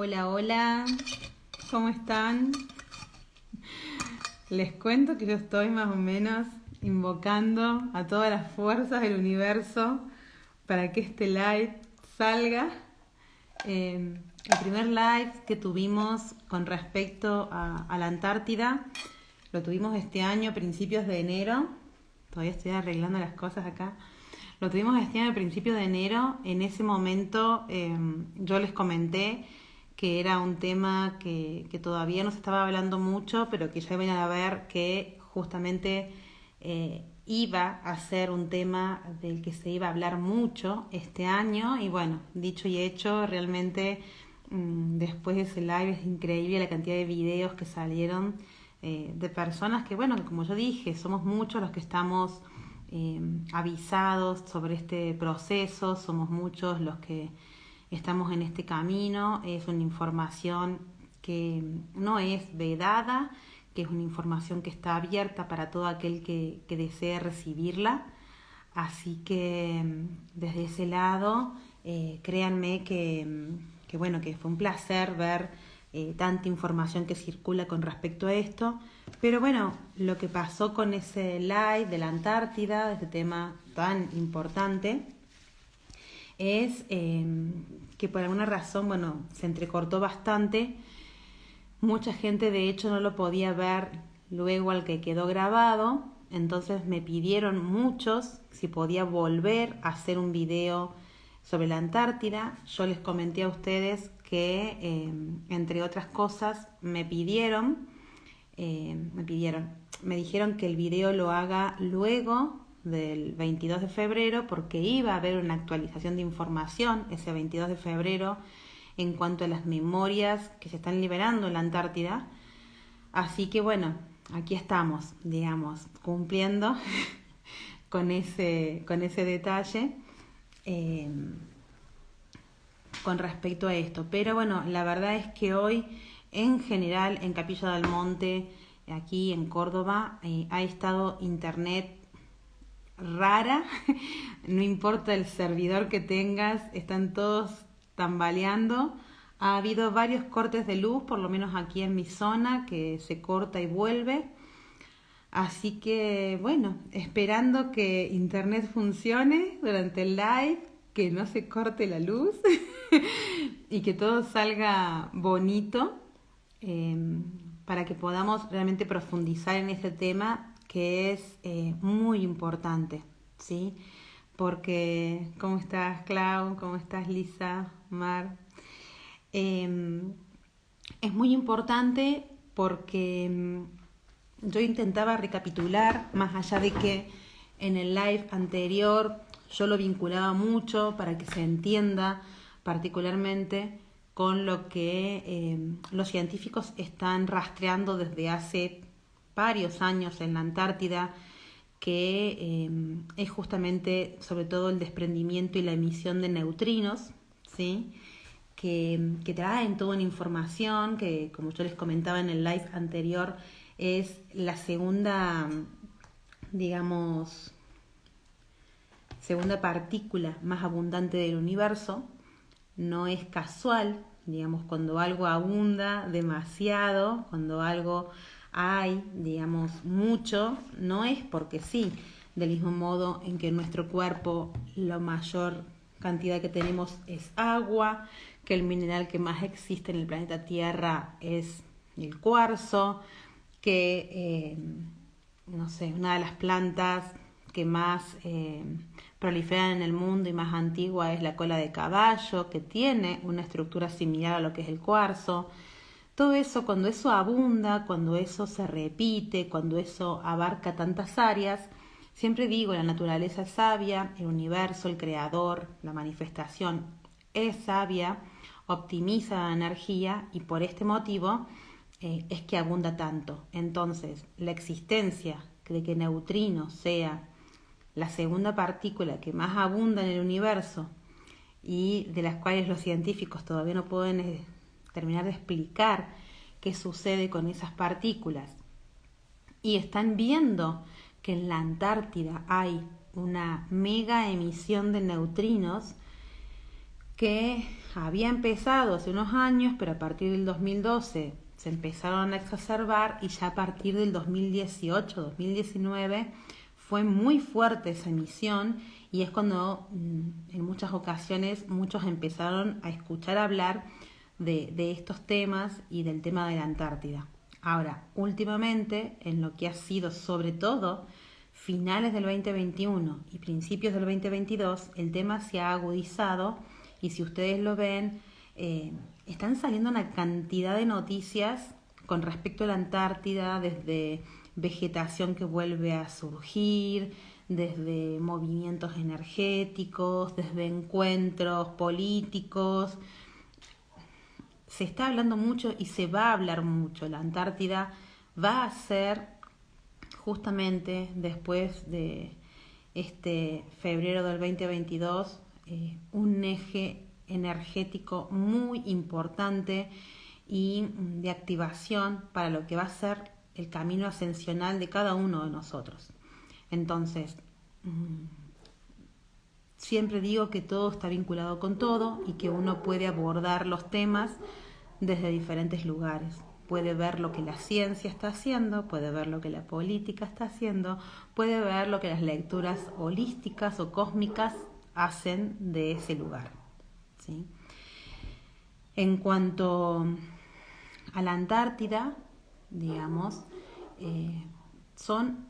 Hola, hola, ¿cómo están? Les cuento que yo estoy más o menos invocando a todas las fuerzas del universo para que este live salga. El primer live que tuvimos con respecto a la Antártida lo tuvimos este año, principios de enero. Todavía estoy arreglando las cosas acá. Lo tuvimos este año, a principios de enero. En ese momento yo les comenté que era un tema que todavía no se estaba hablando mucho, pero que ya iban a ver que justamente iba a ser un tema del que se iba a hablar mucho este año. Y bueno, dicho y hecho, realmente después de ese live es increíble la cantidad de videos que salieron de personas que, bueno, como yo dije, somos muchos los que estamos avisados sobre este proceso, somos muchos los que estamos en este camino. Es una información que no es vedada, que es una información que está abierta para todo aquel que desee recibirla. Así que desde ese lado, créanme bueno, que fue un placer ver tanta información que circula con respecto a esto. Pero bueno, lo que pasó con ese live de la Antártida, de este tema tan importante, es que por alguna razón, bueno, se entrecortó bastante. Mucha gente de hecho no lo podía ver luego al que quedó grabado, entonces me pidieron muchos si podía volver a hacer un video sobre la Antártida. Yo les comenté a ustedes que entre otras cosas me dijeron que el video lo haga luego del 22 de febrero porque iba a haber una actualización de información ese 22 de febrero en cuanto a las memorias que se están liberando en la Antártida. Así que bueno, aquí estamos, digamos, cumpliendo con ese detalle con respecto a esto. Pero bueno, la verdad es que hoy, en general, en Capilla del Monte, aquí en Córdoba, ha estado internet rara. No importa el servidor que tengas, están todos tambaleando. Ha habido varios cortes de luz, por lo menos aquí en mi zona, que se corta y vuelve. Así que bueno, esperando que internet funcione durante el live, que no se corte la luz y que todo salga bonito, eh, para que podamos realmente profundizar en este tema que es muy importante, ¿sí? Porque, ¿cómo estás, Clau? ¿Cómo estás, Lisa? Mar. Eh, es muy importante porque yo intentaba recapitular, más allá de que en el live anterior yo lo vinculaba mucho para que se entienda particularmente con lo que los científicos están rastreando desde hace varios años en la Antártida, que es justamente sobre todo el desprendimiento y la emisión de neutrinos, ¿sí? Que traen toda una información que, como yo les comentaba en el live anterior, es la segunda, digamos, segunda partícula más abundante del universo. No es casual, digamos, cuando algo abunda demasiado, cuando algo hay, digamos, mucho, no es porque sí. Del mismo modo en que en nuestro cuerpo la mayor cantidad que tenemos es agua, que el mineral que más existe en el planeta Tierra es el cuarzo, que no sé, una de las plantas que más proliferan en el mundo y más antigua es la cola de caballo, que tiene una estructura similar a lo que es el cuarzo. Todo eso, cuando eso abunda, cuando eso se repite, cuando eso abarca tantas áreas, siempre digo, la naturaleza es sabia, el universo, el creador, la manifestación es sabia, optimiza la energía y por este motivo es que abunda tanto. Entonces, la existencia de que neutrino sea la segunda partícula que más abunda en el universo y de las cuales los científicos todavía no pueden terminar de explicar qué sucede con esas partículas, y están viendo que en la Antártida hay una mega emisión de neutrinos, que había empezado hace unos años, pero a partir del 2012 se empezaron a exacerbar y ya a partir del 2018-2019 fue muy fuerte esa emisión y es cuando en muchas ocasiones muchos empezaron a escuchar hablar de estos temas y del tema de la Antártida. Ahora, últimamente, en lo que ha sido sobre todo finales del 2021 y principios del 2022, el tema se ha agudizado y si ustedes lo ven, están saliendo una cantidad de noticias con respecto a la Antártida, desde vegetación que vuelve a surgir, desde movimientos energéticos, desde encuentros políticos. Se está hablando mucho y se va a hablar mucho. La Antártida va a ser justamente después de este febrero del 2022 un eje energético muy importante y de activación para lo que va a ser el camino ascensional de cada uno de nosotros. Entonces, siempre digo que todo está vinculado con todo y que uno puede abordar los temas desde diferentes lugares. Puede ver lo que la ciencia está haciendo, puede ver lo que la política está haciendo, puede ver lo que las lecturas holísticas o cósmicas hacen de ese lugar, ¿sí? En cuanto a la Antártida, digamos, son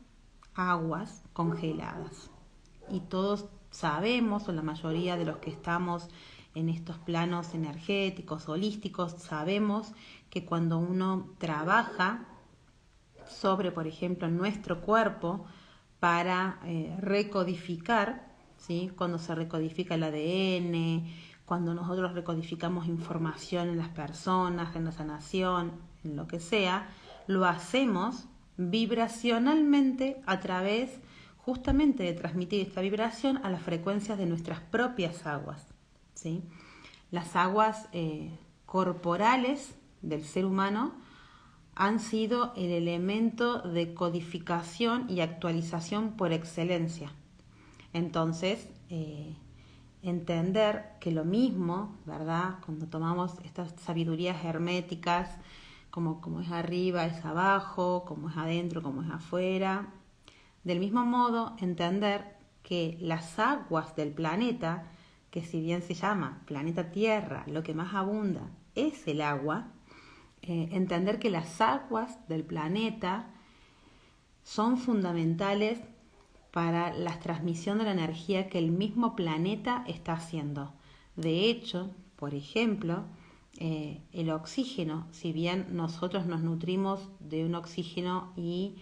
aguas congeladas y todos sabemos, o la mayoría de los que estamos en estos planos energéticos, holísticos, sabemos que cuando uno trabaja sobre, por ejemplo, nuestro cuerpo para recodificar, ¿sí? Cuando se recodifica el ADN, cuando nosotros recodificamos información en las personas, en la sanación, en lo que sea, lo hacemos vibracionalmente a través justamente de transmitir esta vibración a las frecuencias de nuestras propias aguas, ¿sí? Las aguas corporales del ser humano han sido el elemento de codificación y actualización por excelencia. Entonces, entender que lo mismo, ¿verdad? Cuando tomamos estas sabidurías herméticas, como es arriba es abajo, como es adentro, como es afuera. Del mismo modo, entender que las aguas del planeta, que si bien se llama planeta Tierra, lo que más abunda es el agua, entender que las aguas del planeta son fundamentales para la transmisión de la energía que el mismo planeta está haciendo. De hecho, por ejemplo, el oxígeno, si bien nosotros nos nutrimos de un oxígeno y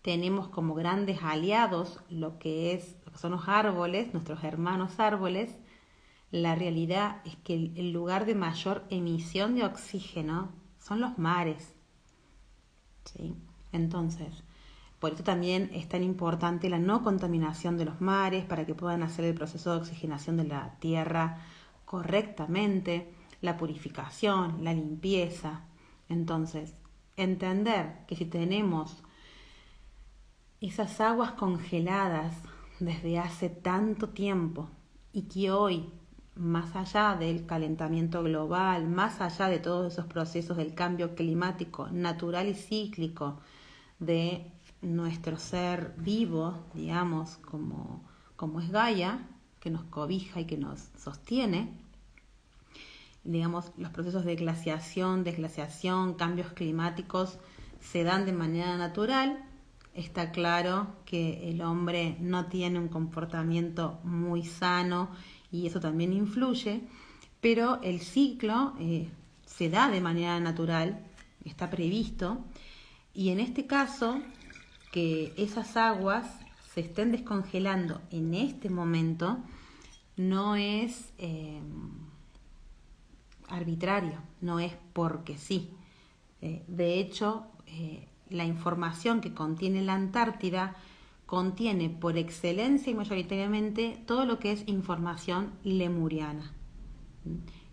tenemos como grandes aliados lo que son los árboles, nuestros hermanos árboles, la realidad es que el lugar de mayor emisión de oxígeno son los mares, ¿sí? Entonces, por eso también es tan importante la no contaminación de los mares para que puedan hacer el proceso de oxigenación de la tierra correctamente, la purificación, la limpieza. Entonces, entender que si tenemos esas aguas congeladas desde hace tanto tiempo y que hoy, más allá del calentamiento global, más allá de todos esos procesos del cambio climático natural y cíclico de nuestro ser vivo, digamos, como es Gaia, que nos cobija y que nos sostiene, digamos, los procesos de glaciación, desglaciación, cambios climáticos se dan de manera natural. Está claro que el hombre no tiene un comportamiento muy sano y eso también influye, pero el ciclo se da de manera natural, está previsto, y en este caso, que esas aguas se estén descongelando en este momento no es arbitrario, no es porque sí. De hecho, la información que contiene la Antártida contiene por excelencia y mayoritariamente todo lo que es información lemuriana.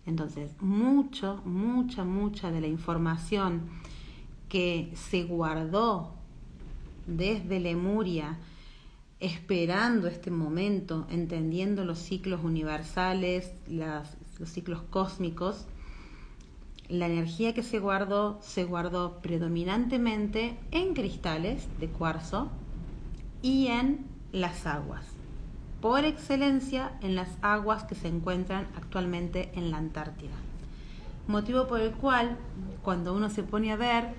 Entonces, mucha de la información que se guardó desde Lemuria esperando este momento, entendiendo los ciclos universales, los ciclos cósmicos, la energía que se guardó predominantemente en cristales de cuarzo y en las aguas. Por excelencia, en las aguas que se encuentran actualmente en la Antártida. Motivo por el cual, cuando uno se pone a ver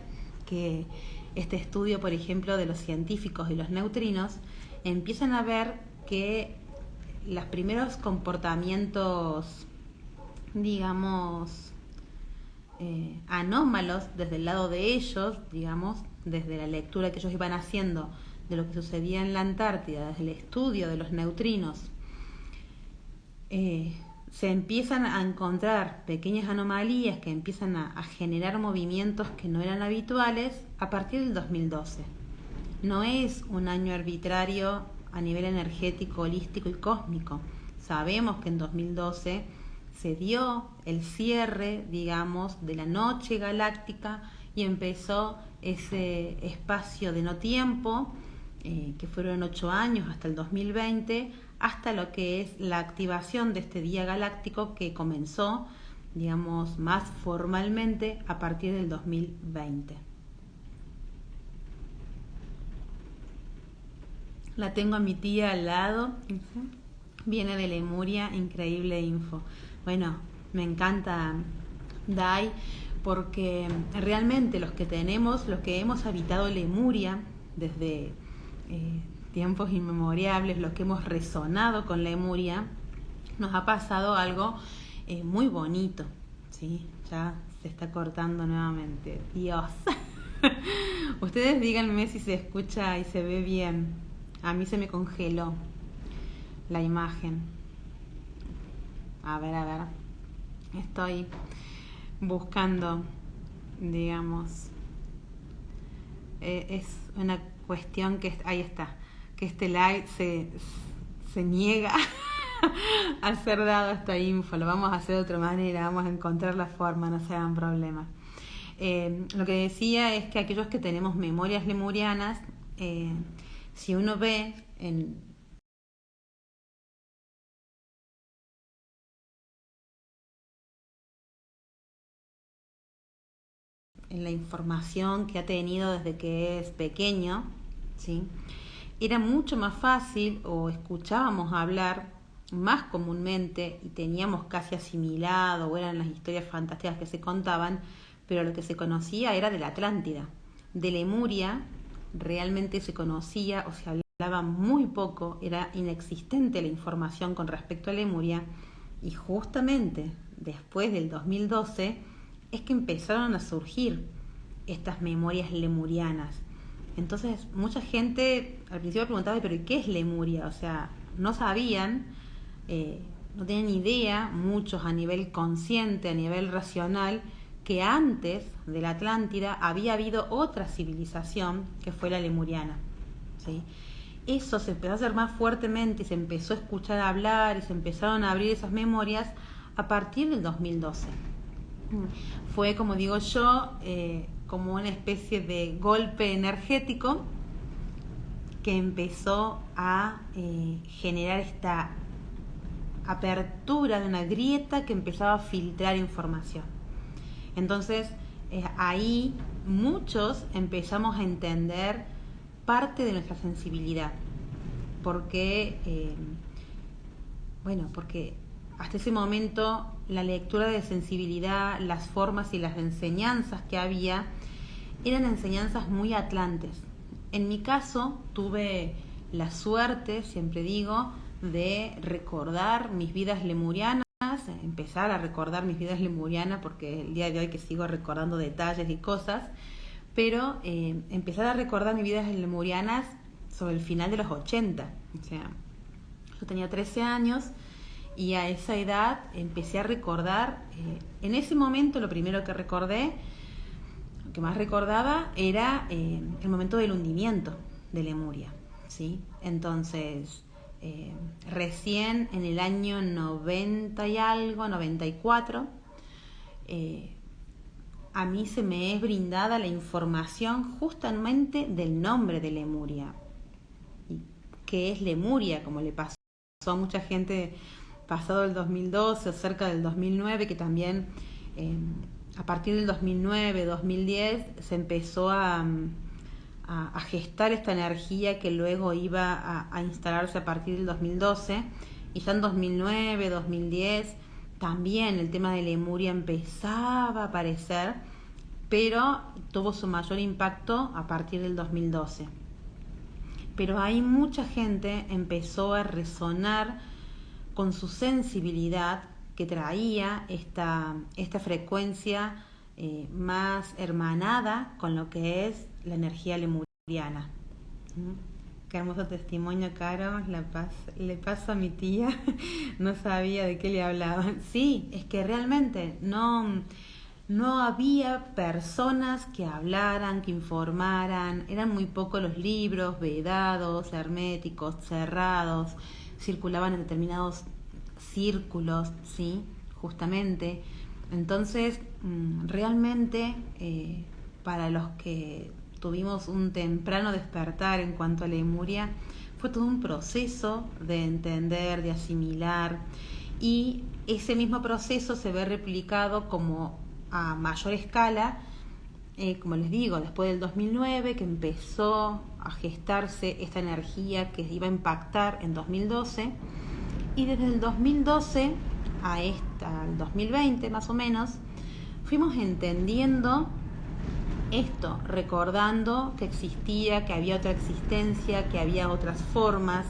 que este estudio, por ejemplo, de los científicos y los neutrinos, empiezan a ver que los primeros comportamientos, digamos, anómalos desde el lado de ellos, digamos, desde la lectura que ellos iban haciendo de lo que sucedía en la Antártida, desde el estudio de los neutrinos, se empiezan a encontrar pequeñas anomalías que empiezan a generar movimientos que no eran habituales a partir del 2012. No es un año arbitrario a nivel energético, holístico y cósmico. Sabemos que en 2012 se dio el cierre, digamos, de la noche galáctica y empezó ese espacio de no tiempo, que fueron 8 años hasta el 2020, hasta lo que es la activación de este día galáctico que comenzó, digamos, más formalmente a partir del 2020. La tengo a mi tía al lado, viene de Lemuria, increíble info. Bueno, me encanta Dai, porque realmente los que hemos habitado Lemuria desde tiempos inmemorables, los que hemos resonado con Lemuria, nos ha pasado algo muy bonito, ¿sí? Ya se está cortando nuevamente, Dios. Ustedes díganme si se escucha y se ve bien. A mí se me congeló la imagen. A ver. Estoy buscando, digamos. Es una cuestión que ahí está. Que este live se niega a ser dado esta info. Lo vamos a hacer de otra manera. Vamos a encontrar la forma, no se hagan problemas. Lo que decía es que aquellos que tenemos memorias lemurianas, si uno ve en la información que ha tenido desde que es pequeño, ¿sí? Era mucho más fácil, o escuchábamos hablar más comúnmente y teníamos casi asimilado, o eran las historias fantásticas que se contaban, pero lo que se conocía era de la Atlántida. De Lemuria realmente se conocía o se hablaba muy poco, era inexistente la información con respecto a Lemuria, y justamente después del 2012 es que empezaron a surgir estas memorias lemurianas. Entonces mucha gente al principio preguntaba, pero ¿qué es Lemuria? O sea, no sabían, no tenían idea, muchos a nivel consciente, a nivel racional, que antes de la Atlántida había habido otra civilización que fue la lemuriana, ¿sí? Eso se empezó a hacer más fuertemente y se empezó a escuchar hablar y se empezaron a abrir esas memorias a partir del 2012. Fue, como digo yo, como una especie de golpe energético que empezó a generar esta apertura de una grieta que empezaba a filtrar información. Entonces, ahí muchos empezamos a entender parte de nuestra sensibilidad, porque hasta ese momento la lectura de sensibilidad, las formas y las enseñanzas que había eran enseñanzas muy atlantes. En mi caso tuve la suerte, siempre digo, de recordar mis vidas lemurianas, empezar a recordar mis vidas lemurianas, porque el día de hoy que sigo recordando detalles y cosas, pero empezar a recordar mis vidas lemurianas sobre el final de los 80. O sea, yo tenía 13 años y a esa edad empecé a recordar, en ese momento lo primero que recordé, lo que más recordaba era el momento del hundimiento de Lemuria, ¿sí? Entonces, recién en el año 90 y algo, 94, a mí se me es brindada la información justamente del nombre de Lemuria. Y qué es Lemuria, como le pasó a mucha gente pasado el 2012 o cerca del 2009, que también a partir del 2009, 2010 se empezó a gestar esta energía que luego iba a instalarse a partir del 2012, y ya en 2009, 2010 también el tema de Lemuria empezaba a aparecer, pero tuvo su mayor impacto a partir del 2012. Pero ahí mucha gente empezó a resonar con su sensibilidad que traía esta frecuencia más hermanada con lo que es la energía lemuriana. Qué hermoso testimonio, Caro. Le paso a mi tía. No sabía de qué le hablaban. Sí, es que realmente no había personas que hablaran, que informaran. Eran muy pocos los libros vedados, herméticos, cerrados. Circulaban en determinados círculos, ¿sí? Justamente. Entonces, realmente, para los que tuvimos un temprano despertar en cuanto a Lemuria, fue todo un proceso de entender, de asimilar, y ese mismo proceso se ve replicado como a mayor escala, como les digo, después del 2009, que empezó a gestarse esta energía que iba a impactar en 2012, y desde el 2012 al 2020 más o menos, fuimos entendiendo esto, recordando que existía, que había otra existencia, que había otras formas,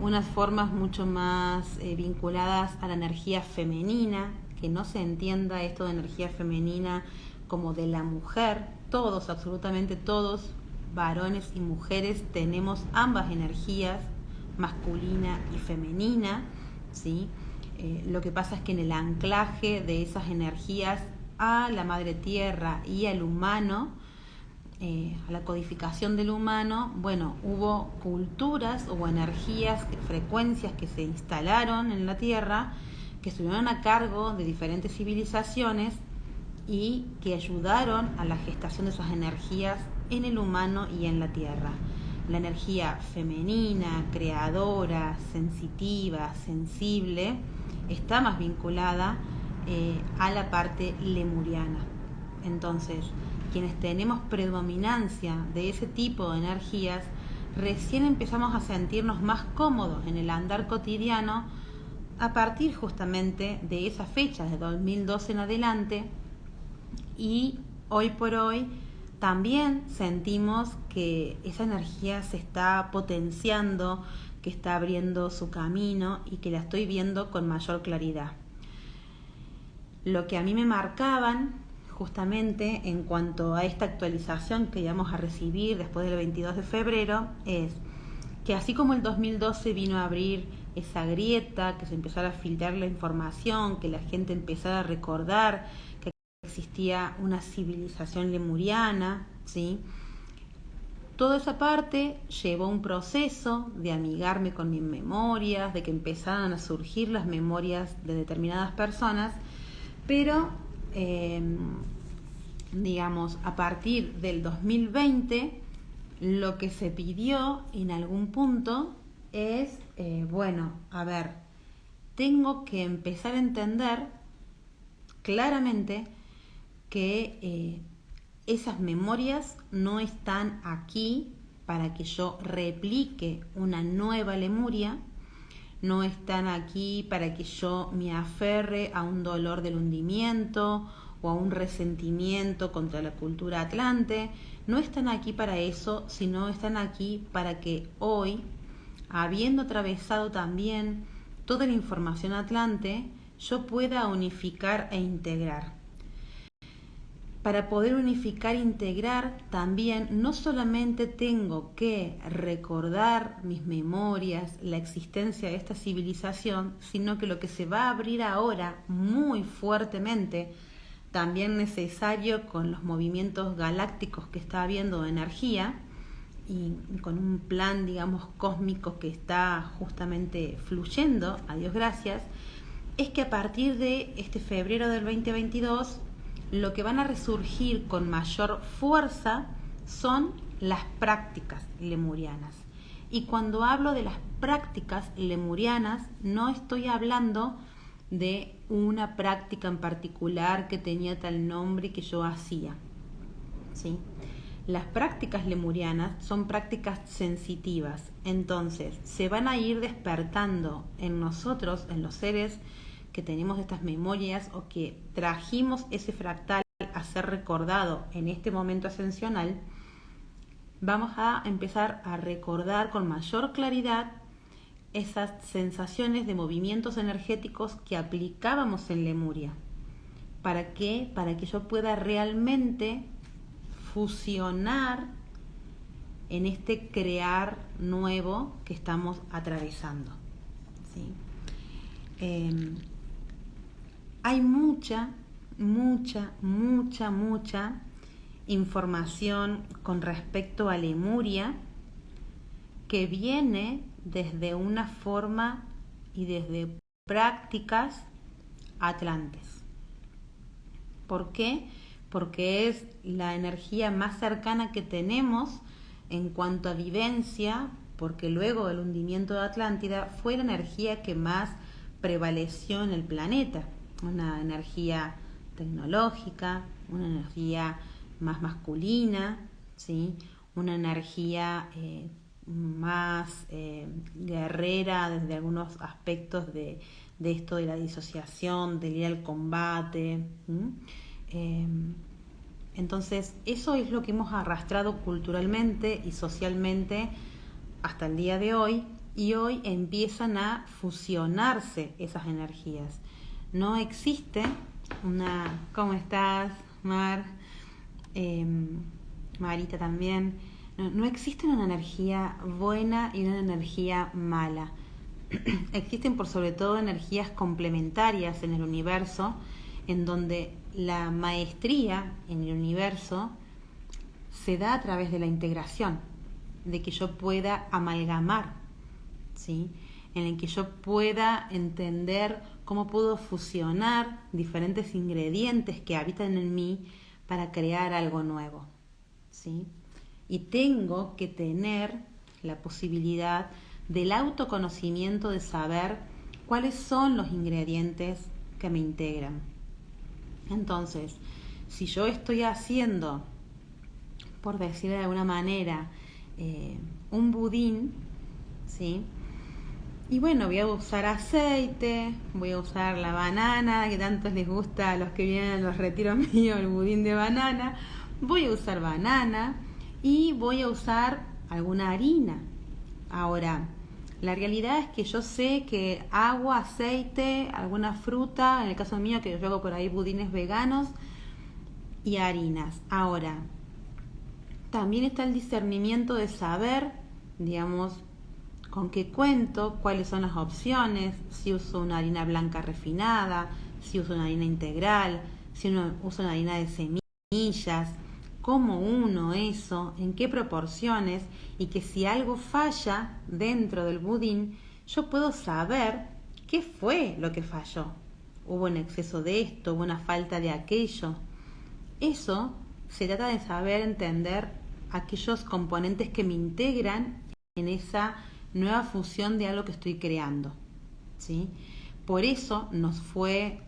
unas formas mucho más vinculadas a la energía femenina, que no se entienda esto de energía femenina como de la mujer. Todos, absolutamente todos, varones y mujeres, tenemos ambas energías, masculina y femenina, ¿sí? Lo que pasa es que en el anclaje de esas energías a la madre tierra y al humano, a la codificación del humano, bueno, hubo culturas, hubo energías, frecuencias que se instalaron en la tierra, que estuvieron a cargo de diferentes civilizaciones y que ayudaron a la gestación de esas energías en el humano y en la tierra. La energía femenina, creadora, sensitiva, sensible, está más vinculada a la parte lemuriana. Entonces, quienes tenemos predominancia de ese tipo de energías, recién empezamos a sentirnos más cómodos en el andar cotidiano a partir justamente de esa fecha, de 2012 en adelante, y hoy por hoy también sentimos que esa energía se está potenciando, que está abriendo su camino y que la estoy viendo con mayor claridad. Lo que a mí me marcaban justamente en cuanto a esta actualización que íbamos a recibir después del 22 de febrero es que así como el 2012 vino a abrir esa grieta, que se empezara a filtrar la información, que la gente empezara a recordar que existía una civilización lemuriana, ¿sí? Toda esa parte llevó un proceso de amigarme con mis memorias, de que empezaran a surgir las memorias de determinadas personas, pero digamos, a partir del 2020, lo que se pidió en algún punto es, bueno, a ver, tengo que empezar a entender claramente que esas memorias no están aquí para que yo replique una nueva Lemuria, no están aquí para que yo me aferre a un dolor del hundimiento o a un resentimiento contra la cultura atlante. No están aquí para eso, sino están aquí para que hoy, habiendo atravesado también toda la información atlante, yo pueda unificar e integrar. Para poder unificar e integrar también no solamente tengo que recordar mis memorias, la existencia de esta civilización, sino que lo que se va a abrir ahora muy fuertemente, también necesario con los movimientos galácticos que está habiendo de energía y con un plan, digamos, cósmico que está justamente fluyendo, a Dios gracias, es que a partir de este febrero del 2022 lo que van a resurgir con mayor fuerza son las prácticas lemurianas. Y cuando hablo de las prácticas lemurianas, no estoy hablando de una práctica en particular que tenía tal nombre que yo hacía, ¿sí? Las prácticas lemurianas son prácticas sensitivas, entonces se van a ir despertando en nosotros, en los seres que tenemos estas memorias o que trajimos ese fractal a ser recordado en este momento ascensional. Vamos a empezar a recordar con mayor claridad esas sensaciones de movimientos energéticos que aplicábamos en Lemuria. ¿Para qué? Para que yo pueda realmente fusionar en este crear nuevo que estamos atravesando, ¿sí? Hay mucha información con respecto a Lemuria que viene desde una forma y desde prácticas atlantes. ¿Por qué? Porque es la energía más cercana que tenemos en cuanto a vivencia, porque luego del hundimiento de Atlántida fue la energía que más prevaleció en el planeta, una energía tecnológica, una energía más masculina, ¿sí? Una energía más guerrera desde algunos aspectos de esto de la disociación, del ir al combate. Entonces, eso es lo que hemos arrastrado culturalmente y socialmente hasta el día de hoy, y hoy empiezan a fusionarse esas energías. No existe una... ¿Cómo estás, Mar? Marita también. No existe una energía buena y una energía mala. Existen por sobre todo energías complementarias en el universo, en donde la maestría en el universo se da a través de la integración, de que yo pueda amalgamar, ¿sí? En el que yo pueda entender cómo puedo fusionar diferentes ingredientes que habitan en mí para crear algo nuevo, ¿sí? Y tengo que tener la posibilidad del autoconocimiento, de saber cuáles son los ingredientes que me integran. Entonces, si yo estoy haciendo, por decirlo de alguna manera, un budín, ¿sí? Y bueno, voy a usar aceite, voy a usar la banana, que tanto les gusta a los que vienen a los retiros míos, el budín de banana. Voy a usar banana y voy a usar alguna harina. Ahora, la realidad es que yo sé que agua, aceite, alguna fruta, en el caso mío que yo hago por ahí budines veganos y harinas. Ahora, también está el discernimiento de saber, digamos, con qué cuento, cuáles son las opciones, si uso una harina blanca refinada, si uso una harina integral, si uso una harina de semillas, cómo uno eso, en qué proporciones, y que si algo falla dentro del budín, yo puedo saber qué fue lo que falló. Hubo un exceso de esto, hubo una falta de aquello. Eso se trata de saber entender aquellos componentes que me integran en esa nueva fusión de algo que estoy creando, ¿sí? Por eso nos fue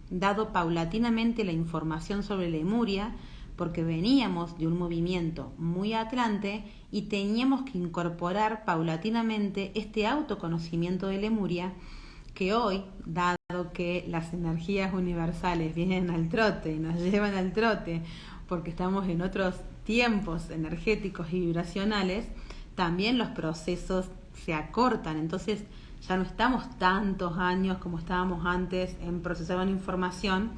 dado paulatinamente la información sobre Lemuria, porque veníamos de un movimiento muy atlante y teníamos que incorporar paulatinamente este autoconocimiento de Lemuria, que hoy, dado que las energías universales vienen al trote y nos llevan al trote, porque estamos en otros tiempos energéticos y vibracionales, también los procesos se acortan. Entonces ya no estamos tantos años como estábamos antes en procesar una información,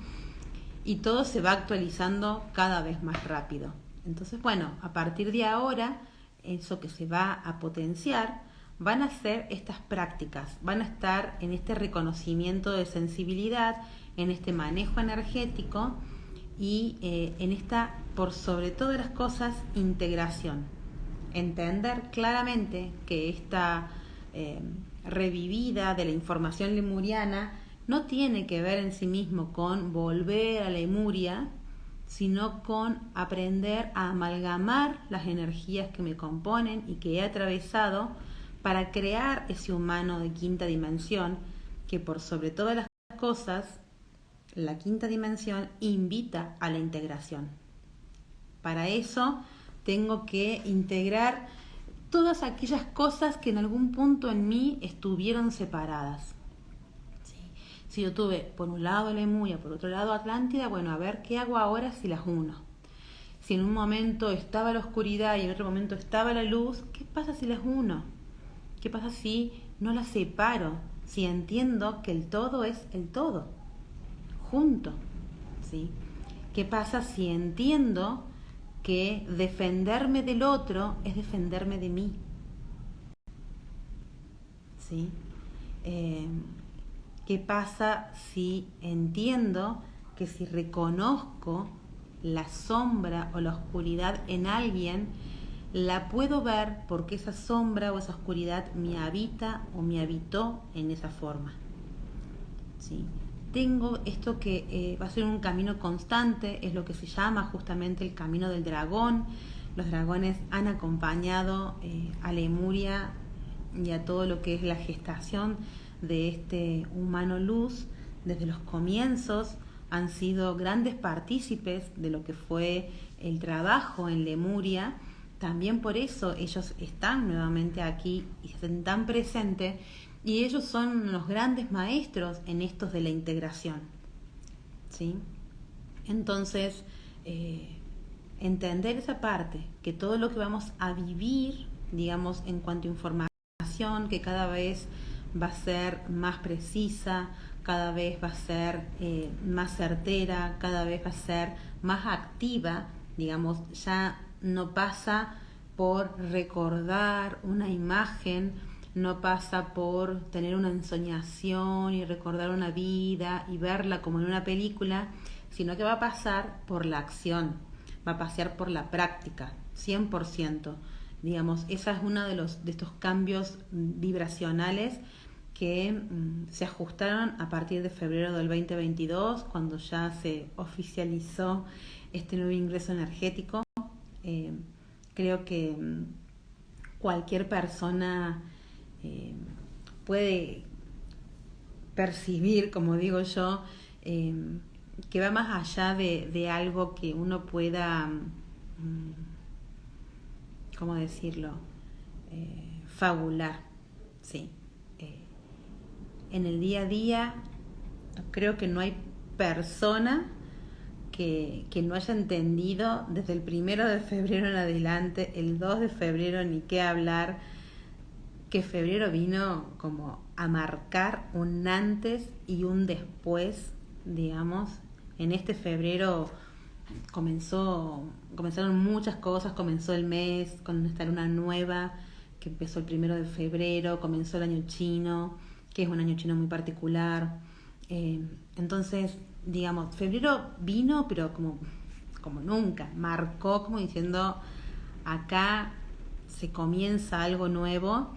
y todo se va actualizando cada vez más rápido. Entonces, bueno, a partir de ahora, eso que se va a potenciar van a ser estas prácticas, van a estar en este reconocimiento de sensibilidad, en este manejo energético y en esta, por sobre todas las cosas, integración. Entender claramente que esta revivida de la información lemuriana no tiene que ver en sí mismo con volver a Lemuria, sino con aprender a amalgamar las energías que me componen y que he atravesado para crear ese humano de quinta dimensión que por sobre todas las cosas, la quinta dimensión invita a la integración. Para eso tengo que integrar todas aquellas cosas que en algún punto en mí estuvieron separadas. ¿Sí? Si yo tuve por un lado Lemuria, por otro lado Atlántida, bueno, a ver qué hago ahora si las uno. Si en un momento estaba la oscuridad y en otro momento estaba la luz, ¿qué pasa si las uno? ¿Qué pasa si no las separo? Si entiendo que el todo es el todo, junto. ¿Sí? ¿Qué pasa si entiendo que defenderme del otro es defenderme de mí? ¿Sí? ¿Qué pasa si entiendo que si reconozco la sombra o la oscuridad en alguien, la puedo ver porque esa sombra o esa oscuridad me habita o me habitó en esa forma? ¿Sí? Tengo esto que va a ser un camino constante, es lo que se llama justamente el camino del dragón. Los dragones han acompañado a Lemuria y a todo lo que es la gestación de este humano luz desde los comienzos. Han sido grandes partícipes de lo que fue el trabajo en Lemuria. También por eso ellos están nuevamente aquí y están tan presentes, y ellos son los grandes maestros en estos de la integración. ¿Sí? Entonces, entender esa parte, que todo lo que vamos a vivir, digamos, en cuanto a información, que cada vez va a ser más precisa, cada vez va a ser más certera, cada vez va a ser más activa, digamos, ya no pasa por recordar una imagen, no pasa por tener una ensoñación y recordar una vida y verla como en una película, sino que va a pasar por la acción, va a pasar por la práctica, 100%. Digamos, esa es uno de estos cambios vibracionales que se ajustaron a partir de febrero del 2022, cuando ya se oficializó este nuevo ingreso energético. Creo que cualquier persona puede percibir, como digo yo, que va más allá de algo que uno pueda, ¿cómo decirlo?, fabular. Sí. En el día a día creo que no hay persona que no haya entendido desde el 1 de febrero en adelante, el 2 de febrero ni qué hablar, que febrero vino como a marcar un antes y un después, digamos. En este febrero comenzaron muchas cosas, comenzó el mes con esta luna nueva que empezó el 1 de febrero, comenzó el año chino, que es un año chino muy particular. Entonces, digamos, febrero vino, pero como nunca, marcó como diciendo, acá se comienza algo nuevo,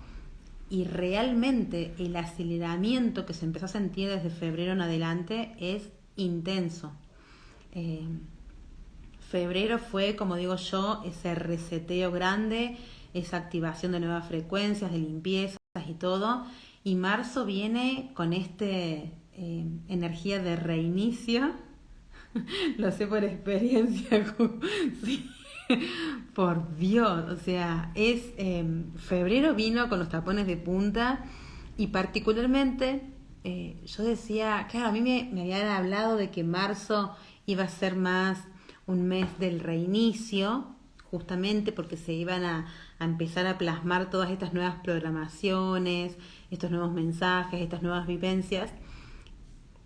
y realmente el aceleramiento que se empezó a sentir desde febrero en adelante es intenso. Febrero fue, como digo yo, ese reseteo grande, esa activación de nuevas frecuencias, de limpiezas y todo, y marzo viene con energía de reinicio. Lo sé por experiencia. Sí. Por Dios, o sea, febrero vino con los tapones de punta, y particularmente yo decía, claro, a mí me habían hablado de que marzo iba a ser más un mes del reinicio, justamente porque se iban a empezar a plasmar todas estas nuevas programaciones, estos nuevos mensajes, estas nuevas vivencias,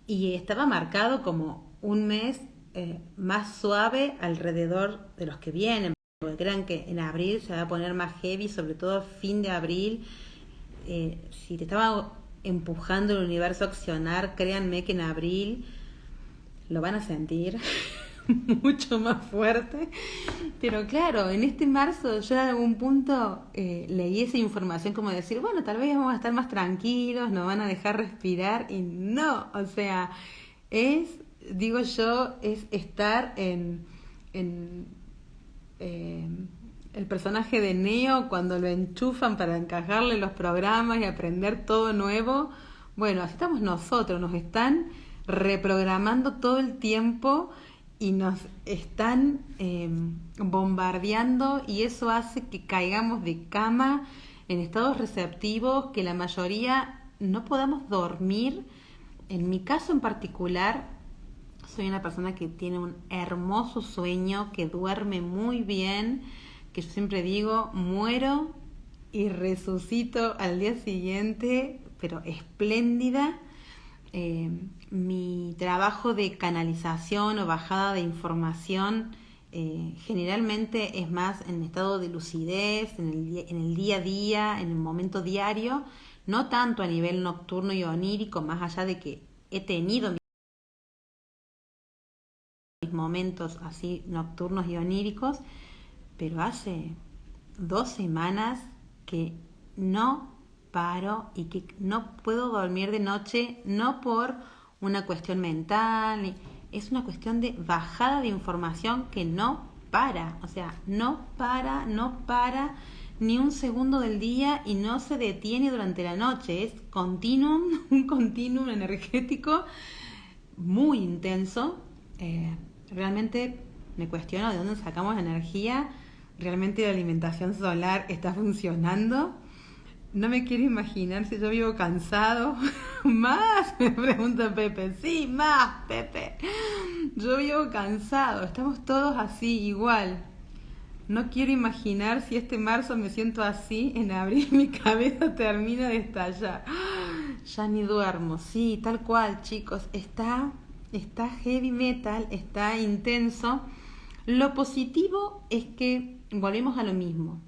y estaba marcado como un mes más suave alrededor de los que vienen, porque crean que en abril se va a poner más heavy, sobre todo fin de abril. Si te estaba empujando el universo a accionar, créanme que en abril lo van a sentir mucho más fuerte. Pero claro, en este marzo yo en algún punto leí esa información como decir, bueno, tal vez vamos a estar más tranquilos, nos van a dejar respirar, y no, o sea, digo yo, es estar en eh, el personaje de Neo cuando lo enchufan para encajarle los programas y aprender todo nuevo. Bueno, así estamos nosotros, nos están reprogramando todo el tiempo y nos están bombardeando, y eso hace que caigamos de cama en estados receptivos, que la mayoría no podamos dormir. En mi caso en particular, soy una persona que tiene un hermoso sueño, que duerme muy bien, que yo siempre digo, muero y resucito al día siguiente, pero espléndida. Mi trabajo de canalización o bajada de información generalmente es más en estado de lucidez, en el día a día, en el momento diario, no tanto a nivel nocturno y onírico, más allá de que he tenido mis momentos así nocturnos y oníricos, pero hace 2 semanas que no paro y que no puedo dormir de noche, no por una cuestión mental, es una cuestión de bajada de información que no para, o sea, no para ni un segundo del día y no se detiene durante la noche, es continuum, un continuum energético muy intenso. Realmente me cuestiono de dónde sacamos la energía. ¿Realmente la alimentación solar está funcionando? No me quiero imaginar si yo vivo cansado. ¿Más? Me pregunta Pepe. Sí, más, Pepe. Yo vivo cansado. Estamos todos así, igual. No quiero imaginar si este marzo me siento así, en abril mi cabeza termina de estallar. Ya ni duermo. Sí, tal cual, chicos. Está heavy metal, está intenso. Lo positivo es que volvemos a lo mismo.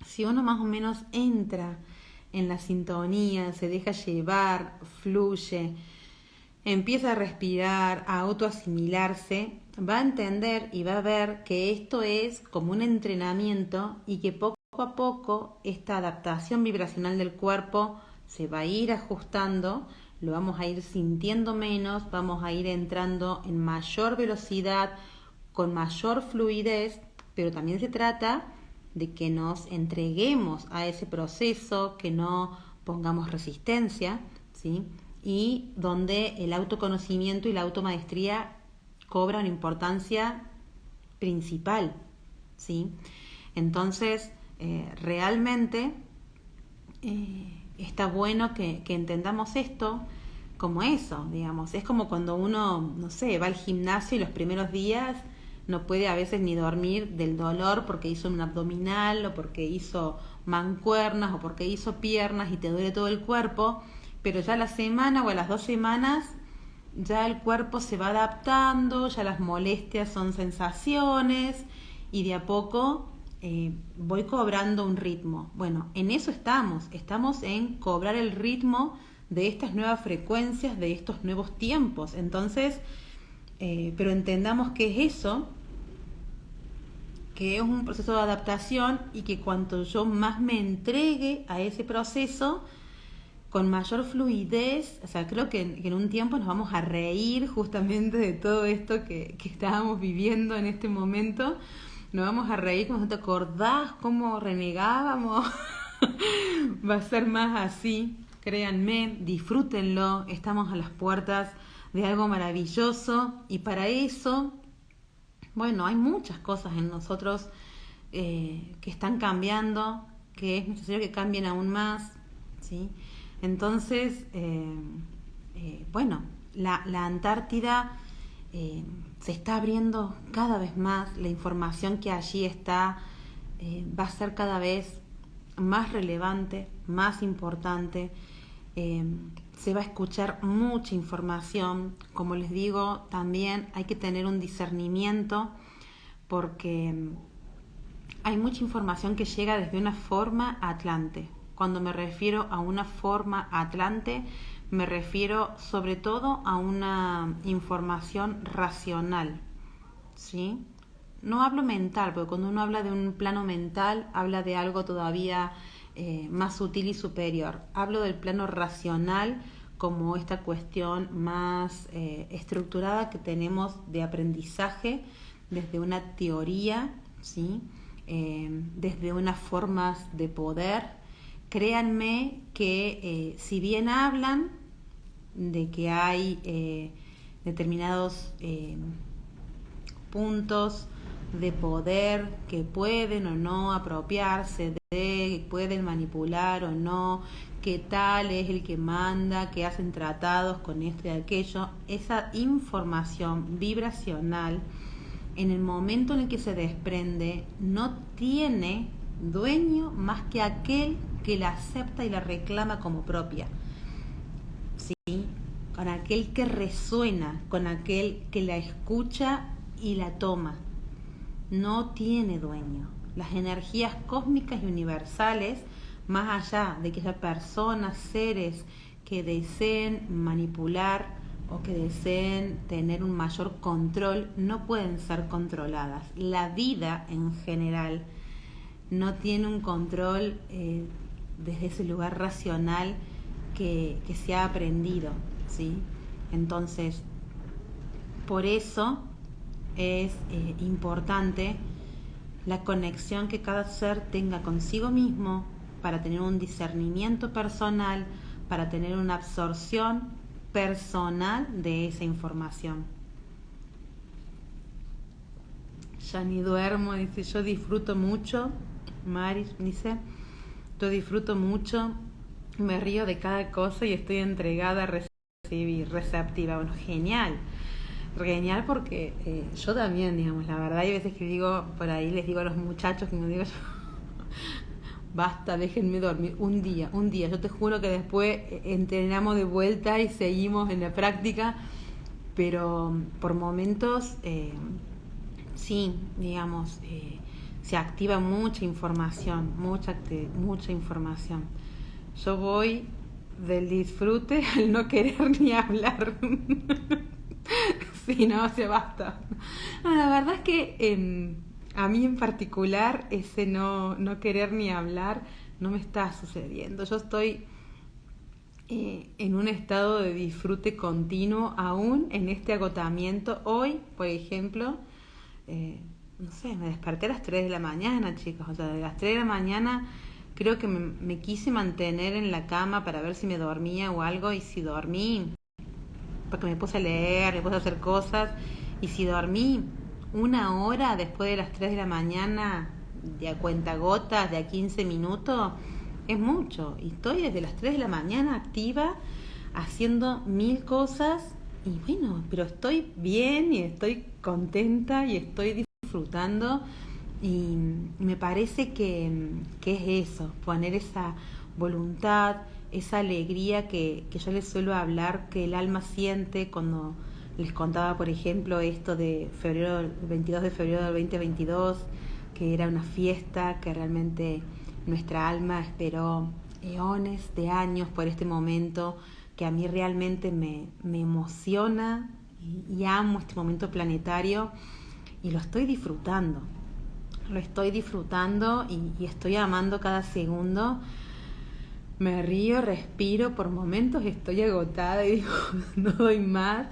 Si uno más o menos entra en la sintonía, se deja llevar, fluye, empieza a respirar, a autoasimilarse, va a entender y va a ver que esto es como un entrenamiento y que poco a poco esta adaptación vibracional del cuerpo se va a ir ajustando, lo vamos a ir sintiendo menos, vamos a ir entrando en mayor velocidad, con mayor fluidez, pero también se trata de que nos entreguemos a ese proceso, que no pongamos resistencia, ¿sí? Y donde el autoconocimiento y la automaestría cobra una importancia principal, ¿sí? Entonces, realmente está bueno que entendamos esto como eso, digamos. Es como cuando uno, no sé, va al gimnasio y los primeros días no puede a veces ni dormir del dolor porque hizo un abdominal o porque hizo mancuernas o porque hizo piernas y te duele todo el cuerpo, pero ya a la semana o a las 2 semanas ya el cuerpo se va adaptando, ya las molestias son sensaciones y de a poco voy cobrando un ritmo. Bueno, en eso estamos en cobrar el ritmo de estas nuevas frecuencias, de estos nuevos tiempos. Entonces, pero entendamos que es eso, que es un proceso de adaptación y que cuanto yo más me entregue a ese proceso, con mayor fluidez, o sea, creo que en un tiempo nos vamos a reír justamente de todo esto que estábamos viviendo en este momento. Nos vamos a reír, como te acordás cómo renegábamos. Va a ser más así, créanme, disfrútenlo, estamos a las puertas de algo maravilloso y para eso, bueno, hay muchas cosas en nosotros que están cambiando, que es necesario que cambien aún más, ¿sí? Entonces, bueno, la Antártida se está abriendo cada vez más, la información que allí está va a ser cada vez más relevante, más importante, se va a escuchar mucha información. Como les digo, también hay que tener un discernimiento porque hay mucha información que llega desde una forma atlante. Cuando me refiero a una forma atlante, me refiero sobre todo a una información racional, ¿sí? No hablo mental, porque cuando uno habla de un plano mental, habla de algo todavía más sutil y superior. Hablo del plano racional como esta cuestión más estructurada que tenemos de aprendizaje desde una teoría, ¿sí? Desde unas formas de poder. Créanme que si bien hablan de que hay determinados puntos de poder que pueden o no apropiarse de, pueden manipular o no, que tal es el que manda, que hacen tratados con esto y aquello, esa información vibracional, en el momento en el que se desprende, no tiene dueño más que aquel que la acepta y la reclama como propia, ¿sí? Con aquel que resuena, con aquel que la escucha y la toma. No tiene dueño. Las energías cósmicas y universales, más allá de que haya personas, seres que deseen manipular o que deseen tener un mayor control, no pueden ser controladas. La vida en general no tiene un control desde ese lugar racional que se ha aprendido, ¿sí? Entonces, por eso es importante la conexión que cada ser tenga consigo mismo para tener un discernimiento personal, para tener una absorción personal de esa información. Ya ni duermo, dice, yo disfruto mucho. Mari dice, yo disfruto mucho, me río de cada cosa y estoy entregada a recibir, receptiva. Bueno, genial. Genial porque yo también, digamos, la verdad hay veces que digo, por ahí les digo a los muchachos que me digo yo, basta, déjenme dormir un día, yo te juro que después entrenamos de vuelta y seguimos en la práctica, pero por momentos sí, digamos, se activa mucha información, mucha información. Yo voy del disfrute al no querer ni hablar. Sí, no, se basta. No, la verdad es que a mí en particular ese no querer ni hablar no me está sucediendo. Yo estoy en un estado de disfrute continuo aún en este agotamiento. Hoy, por ejemplo, no sé, me desperté a las 3 de la mañana, chicos. O sea, de las 3 de la mañana creo que me quise mantener en la cama para ver si me dormía o algo, y si dormí, porque me puse a leer, me puse a hacer cosas, y si dormí 1 hora después de las 3 de la mañana, de a cuentagotas, de a 15 minutos, es mucho. Y estoy desde las 3 de la mañana activa, haciendo 1000 cosas, y bueno, pero estoy bien y estoy contenta y estoy disfrutando, y me parece que es eso, poner esa voluntad, esa alegría que yo les suelo hablar, que el alma siente cuando les contaba, por ejemplo, esto de febrero, el 22 de febrero del 2022, que era una fiesta que realmente nuestra alma esperó eones de años por este momento, que a mí realmente me emociona y amo este momento planetario, y lo estoy disfrutando. Lo estoy disfrutando y estoy amando cada segundo. Me río, respiro, por momentos estoy agotada y digo, no doy más,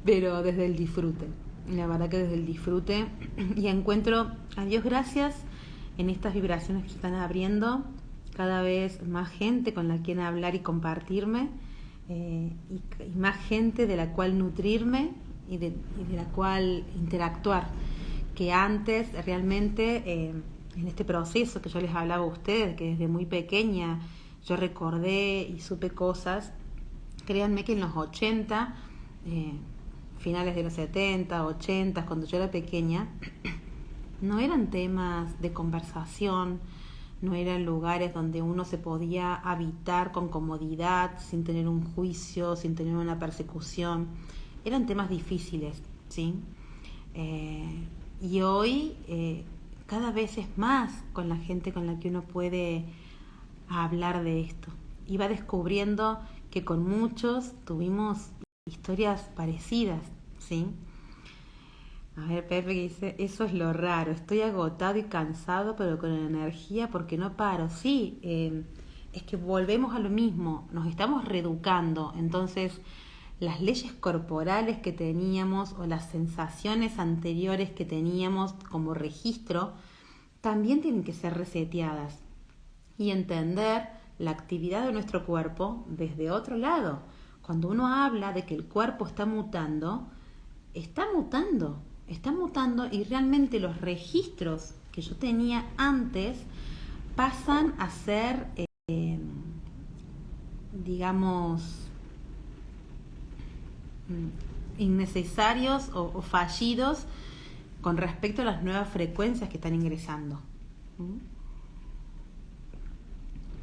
pero desde el disfrute. La verdad que desde el disfrute, y encuentro, a Dios gracias, en estas vibraciones que se están abriendo, cada vez más gente con la quien hablar y compartirme, y más gente de la cual nutrirme y de la cual interactuar, que antes realmente en este proceso que yo les hablaba a ustedes, que desde muy pequeña yo recordé y supe cosas. Créanme que en los 80, finales de los 70, 80, cuando yo era pequeña, no eran temas de conversación, no eran lugares donde uno se podía habitar con comodidad, sin tener un juicio, sin tener una persecución. Eran temas difíciles, ¿sí? Y hoy cada vez es más con la gente con la que uno puede hablar de esto. Iba descubriendo que con muchos tuvimos historias parecidas, ¿sí? A ver, Pepe dice, eso es lo raro, estoy agotado y cansado, pero con energía porque no paro. Sí, es que volvemos a lo mismo, nos estamos reeducando. Entonces, las leyes corporales que teníamos o las sensaciones anteriores que teníamos como registro también tienen que ser reseteadas y entender la actividad de nuestro cuerpo desde otro lado. Cuando uno habla de que el cuerpo está mutando y realmente los registros que yo tenía antes pasan a ser, digamos, innecesarios o fallidos con respecto a las nuevas frecuencias que están ingresando.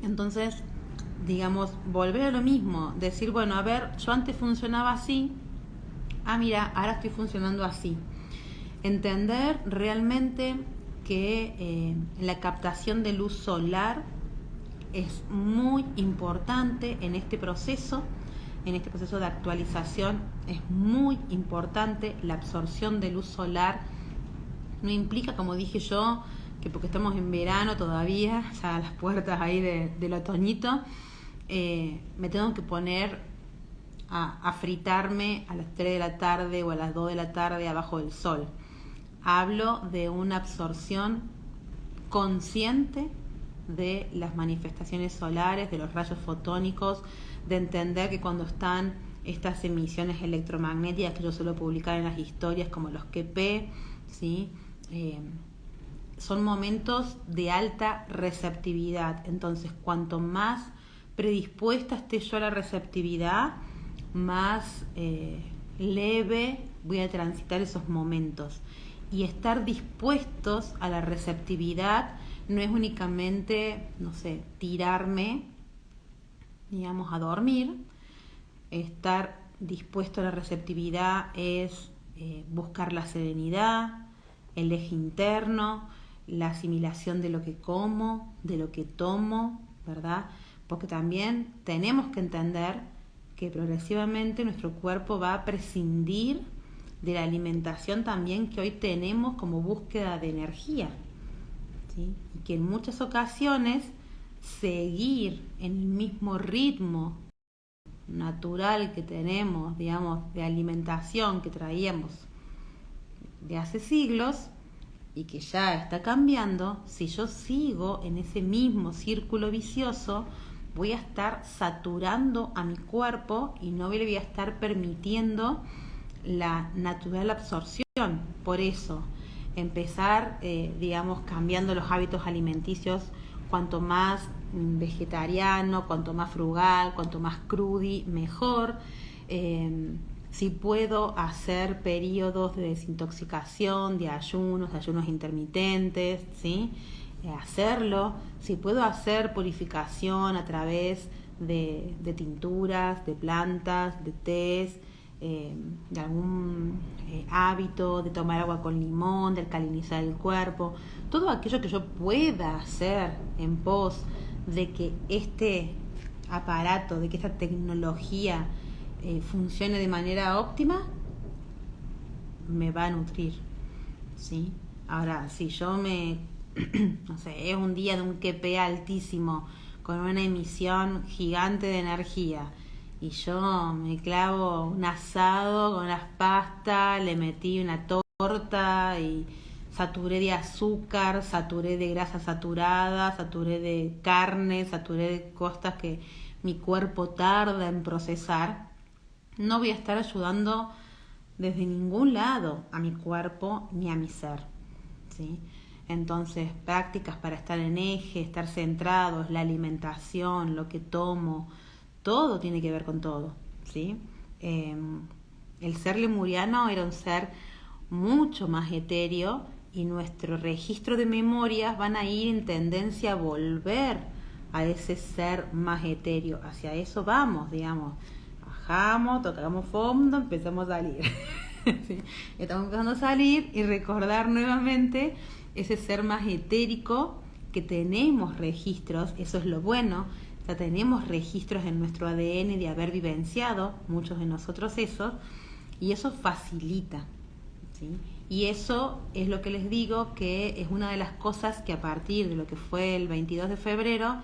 Entonces, digamos, volver a lo mismo, decir, bueno, a ver, yo antes funcionaba así, mira, ahora estoy funcionando así. Entender realmente que la captación de luz solar es muy importante en este proceso de actualización. Es muy importante la absorción de luz solar. No implica, como dije yo, que porque estamos en verano todavía, ya a las puertas ahí del otoñito, me tengo que poner a fritarme a las 3 de la tarde o a las 2 de la tarde abajo del sol. Hablo de una absorción consciente de las manifestaciones solares, de los rayos fotónicos, de entender que cuando están estas emisiones electromagnéticas que yo suelo publicar en las historias, como los QP, ¿sí? Son momentos de alta receptividad. Entonces, cuanto más predispuesta esté yo a la receptividad, más leve voy a transitar esos momentos. Y estar dispuestos a la receptividad no es únicamente, no sé, tirarme, digamos, a dormir. Estar dispuesto a la receptividad es buscar la serenidad, el eje interno, la asimilación de lo que como, de lo que tomo, ¿verdad? Porque también tenemos que entender que progresivamente nuestro cuerpo va a prescindir de la alimentación también que hoy tenemos como búsqueda de energía, ¿sí? Y que en muchas ocasiones seguir en el mismo ritmo natural que tenemos, digamos, de alimentación que traíamos de hace siglos y que ya está cambiando, si yo sigo en ese mismo círculo vicioso, voy a estar saturando a mi cuerpo y no le voy a estar permitiendo la natural absorción. Por eso, empezar, digamos, cambiando los hábitos alimenticios, cuanto más vegetariano, cuanto más frugal, cuanto más crudi, mejor. Si puedo hacer periodos de desintoxicación, de ayunos intermitentes, ¿sí? Hacerlo. Si puedo hacer purificación a través de tinturas, de plantas, de tés, de algún hábito, de tomar agua con limón, de alcalinizar el cuerpo, todo aquello que yo pueda hacer en pos de que este aparato, de que esta tecnología funcione de manera óptima, me va a nutrir, ¿sí? Ahora, si yo no sé, es un día de un QP altísimo, con una emisión gigante de energía, y yo me clavo un asado con las pastas, le metí una torta y saturé de azúcar, saturé de grasa saturada, saturé de carne, saturé de cosas que mi cuerpo tarda en procesar, no voy a estar ayudando desde ningún lado a mi cuerpo ni a mi ser, ¿sí? Entonces, prácticas para estar en eje, estar centrados, la alimentación, lo que tomo, todo tiene que ver con todo, ¿sí? El ser lemuriano era un ser mucho más etéreo y nuestro registro de memorias van a ir en tendencia a volver a ese ser más etéreo. Hacia eso vamos, digamos. Bajamos, tocamos fondo, empezamos a salir. ¿Sí? Estamos empezando a salir y recordar nuevamente ese ser más etérico que tenemos registros. Eso es lo bueno. Ya tenemos registros en nuestro ADN de haber vivenciado, muchos de nosotros eso, y eso facilita, ¿sí? Y eso es lo que les digo, que es una de las cosas que a partir de lo que fue el 22 de febrero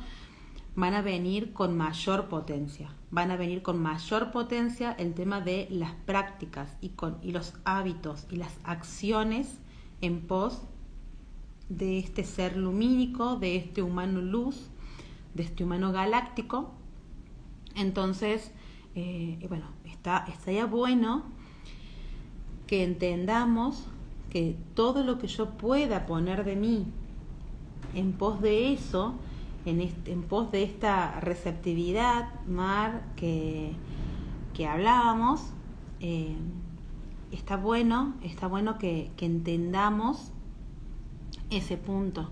van a venir con mayor potencia. Van a venir con mayor potencia el tema de las prácticas y los hábitos y las acciones en pos de este ser lumínico, de este humano luz, de este humano galáctico. Entonces, bueno, estaría bueno que entendamos que todo lo que yo pueda poner de mí en pos de eso, en pos de esta receptividad, Mar, que hablábamos, está bueno que entendamos ese punto,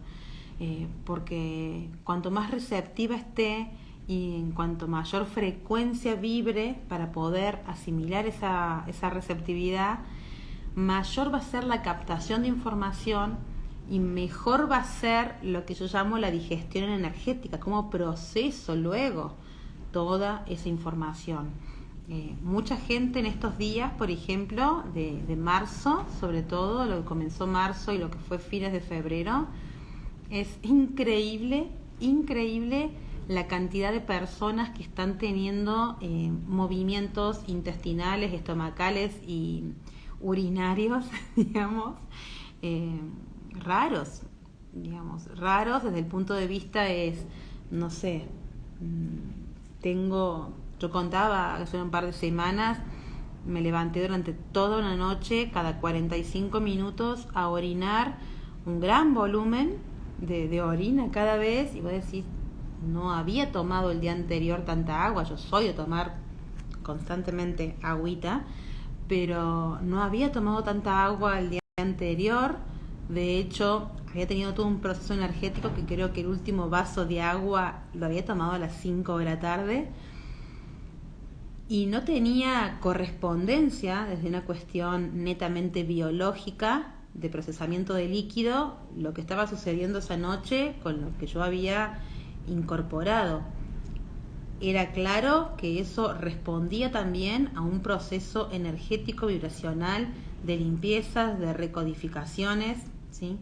porque cuanto más receptiva esté y en cuanto mayor frecuencia vibre para poder asimilar esa receptividad, mayor va a ser la captación de información y mejor va a ser lo que yo llamo la digestión energética, cómo proceso luego toda esa información. Mucha gente en estos días, por ejemplo, de marzo, sobre todo lo que comenzó marzo y lo que fue fines de febrero, es increíble la cantidad de personas que están teniendo movimientos intestinales, estomacales y urinarios, digamos, raros desde el punto de vista no sé, yo contaba hace un par de semanas, me levanté durante toda una noche, cada 45 minutos, a orinar un gran volumen de orina cada vez, y vos decís, no había tomado el día anterior tanta agua, yo soy de tomar constantemente agüita, pero no había tomado tanta agua el día anterior. De hecho, había tenido todo un proceso energético que creo que el último vaso de agua lo había tomado a las 5 de la tarde y no tenía correspondencia desde una cuestión netamente biológica de procesamiento de líquido lo que estaba sucediendo esa noche con lo que yo había incorporado. Era claro que eso respondía también a un proceso energético vibracional de limpiezas, de recodificaciones, ¿sí?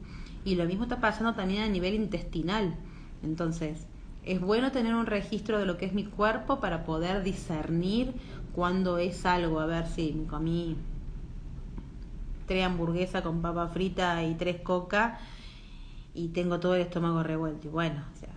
Y lo mismo está pasando también a nivel intestinal. Entonces, es bueno tener un registro de lo que es mi cuerpo para poder discernir cuando es algo. A ver si me comí 3 hamburguesas con papa frita y 3 coca y tengo todo el estómago revuelto. Y bueno, o sea,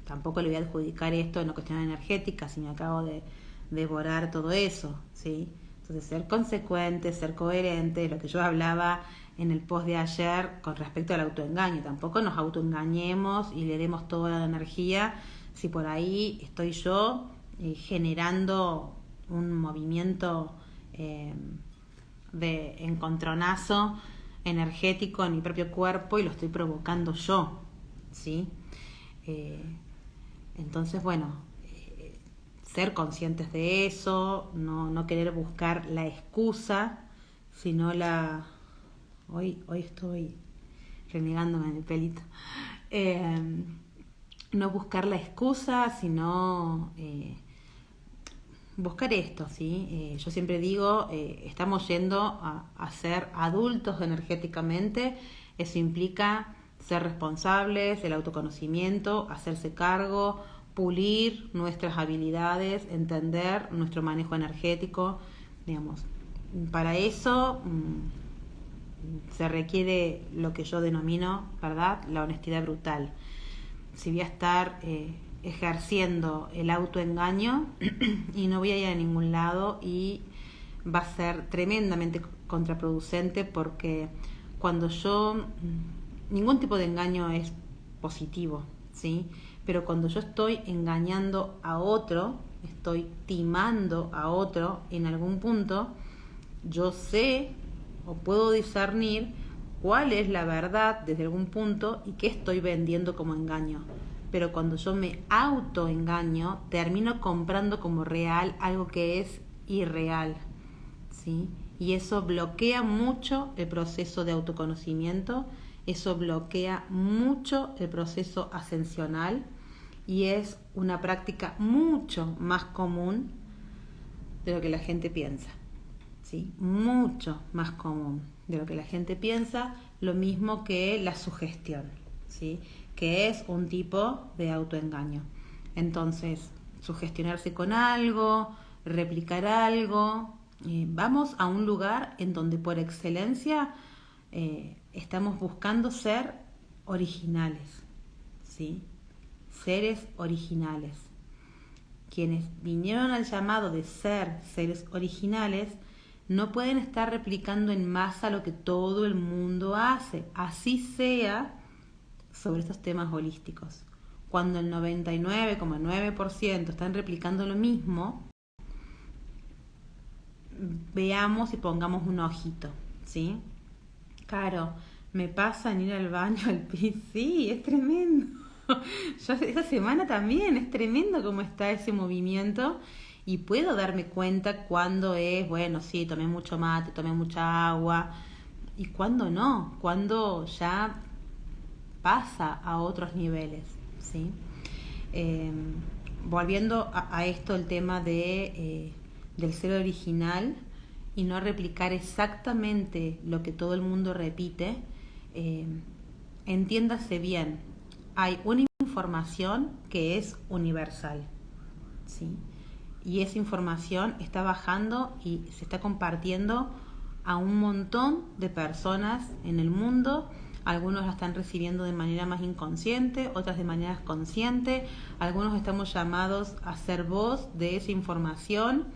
tampoco le voy a adjudicar esto en la cuestión energética si me acabo de devorar todo eso, ¿sí? Entonces, ser consecuente, ser coherente, lo que yo hablaba en el post de ayer con respecto al autoengaño. Tampoco nos autoengañemos y le demos toda la energía si por ahí estoy yo generando un movimiento de encontronazo energético en mi propio cuerpo y lo estoy provocando yo, ¿sí? Entonces, bueno, ser conscientes de eso, no querer buscar la excusa, sino Hoy estoy renegándome en el pelito. No buscar la excusa, sino buscar esto, ¿sí? Yo siempre digo, estamos yendo a ser adultos energéticamente. Eso implica ser responsables, el autoconocimiento, hacerse cargo, pulir nuestras habilidades, entender nuestro manejo energético, digamos. Para eso se requiere lo que yo denomino, ¿verdad?, la honestidad brutal. Si voy a estar ejerciendo el autoengaño y no voy a ir a ningún lado, y va a ser tremendamente contraproducente, porque cuando ningún tipo de engaño es positivo, ¿sí? Pero cuando yo estoy engañando a otro, estoy timando a otro en algún punto, yo sé o puedo discernir cuál es la verdad desde algún punto y qué estoy vendiendo como engaño. Pero cuando yo me autoengaño, termino comprando como real algo que es irreal, ¿sí? Y eso bloquea mucho el proceso de autoconocimiento, eso bloquea mucho el proceso ascensional, y es una práctica mucho más común de lo que la gente piensa, ¿sí? Mucho más común de lo que la gente piensa, lo mismo que la sugestión, ¿sí? que es un tipo de autoengaño. Entonces, sugestionarse con algo, replicar algo, vamos a un lugar en donde por excelencia estamos buscando ser originales, ¿sí? Seres originales. Quienes vinieron al llamado de ser seres originales no pueden estar replicando en masa lo que todo el mundo hace, así sea sobre estos temas holísticos. Cuando el 99,9% están replicando lo mismo, veamos y pongamos un ojito, ¿sí? Claro, me pasa en ir al baño al pis, sí, es tremendo. Yo esta semana también es tremendo cómo está ese movimiento y puedo darme cuenta cuando es, bueno, sí, tomé mucho mate, tomé mucha agua y cuando no, cuando ya pasa a otros niveles, ¿sí? Volviendo a esto, el tema del ser original y no replicar exactamente lo que todo el mundo repite, entiéndase bien, hay una información que es universal, ¿sí? Y esa información está bajando y se está compartiendo a un montón de personas en el mundo. Algunos la están recibiendo de manera más inconsciente, otras de manera consciente. Algunos estamos llamados a ser voz de esa información,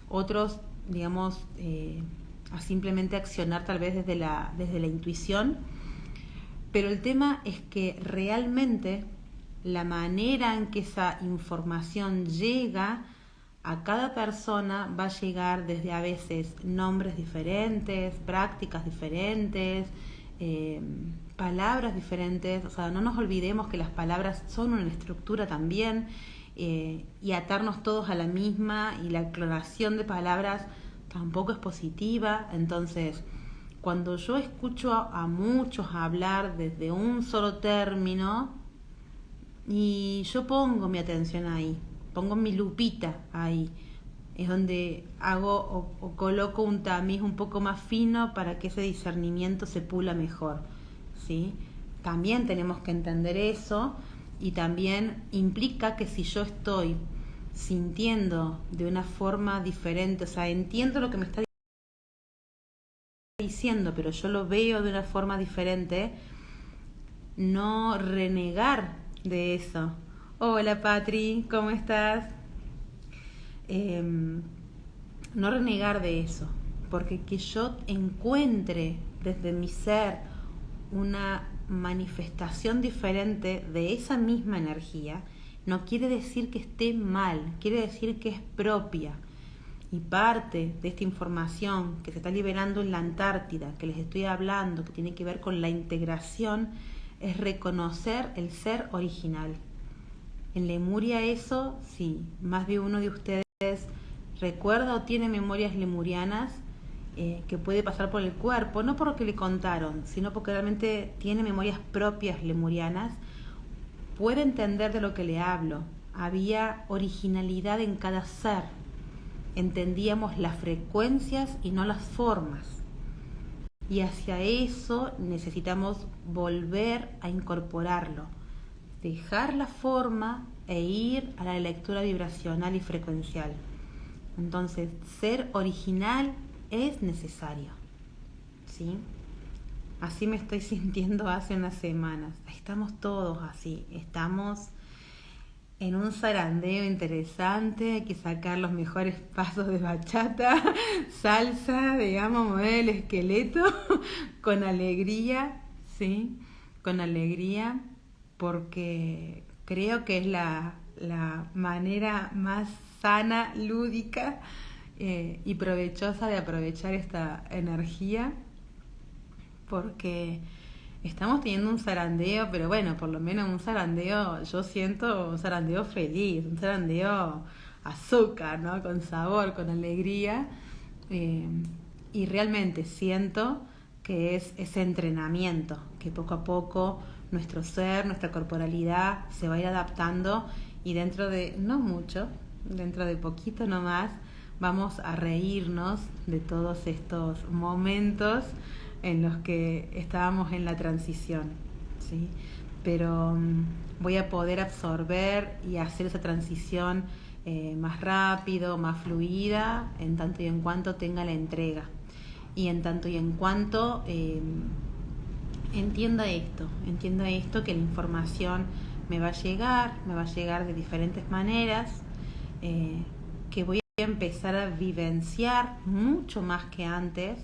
otros, digamos, a simplemente accionar tal vez desde la intuición. Pero el tema es que realmente la manera en que esa información llega a cada persona va a llegar desde a veces nombres diferentes, prácticas diferentes, palabras diferentes. O sea, no nos olvidemos que las palabras son una estructura también, y atarnos todos a la misma y la clonación de palabras tampoco es positiva. Entonces, cuando yo escucho a muchos hablar desde un solo término y yo pongo mi atención ahí, pongo mi lupita ahí, es donde hago o coloco un tamiz un poco más fino para que ese discernimiento se pula mejor, ¿sí? También tenemos que entender eso y también implica que si yo estoy sintiendo de una forma diferente, o sea, entiendo lo que me está diciendo, pero yo lo veo de una forma diferente, no renegar de eso. Hola Patri, ¿cómo estás? No renegar de eso, porque que yo encuentre desde mi ser una manifestación diferente de esa misma energía, no quiere decir que esté mal, quiere decir que es propia. Y parte de esta información que se está liberando en la Antártida, que les estoy hablando, que tiene que ver con la integración, es reconocer el ser original. En Lemuria eso, sí, más de uno de ustedes recuerda o tiene memorias lemurianas que puede pasar por el cuerpo, no por lo que le contaron, sino porque realmente tiene memorias propias lemurianas, puede entender de lo que le hablo. Había originalidad en cada ser. Entendíamos las frecuencias y no las formas. Y hacia eso necesitamos volver a incorporarlo, dejar la forma e ir a la lectura vibracional y frecuencial. Entonces, ser original es necesario, ¿sí? Así me estoy sintiendo hace unas semanas. Estamos todos así, estamos en un zarandeo interesante, hay que sacar los mejores pasos de bachata, salsa, digamos, mover el esqueleto con alegría, ¿sí? Con alegría, porque creo que es la manera más sana, lúdica y provechosa de aprovechar esta energía, porque estamos teniendo un zarandeo, pero bueno, por lo menos un zarandeo, yo siento un zarandeo feliz, un zarandeo azúcar, ¿no? Con sabor, con alegría, y realmente siento que es ese entrenamiento, que poco a poco nuestro ser, nuestra corporalidad se va a ir adaptando y dentro de, no mucho, dentro de poquito nomás, vamos a reírnos de todos estos momentos en los que estábamos en la transición, ¿sí? pero voy a poder absorber y hacer esa transición más rápido, más fluida, en tanto y en cuanto tenga la entrega. Y en tanto y en cuanto entienda esto, que la información me va a llegar de diferentes maneras, que voy a empezar a vivenciar mucho más que antes,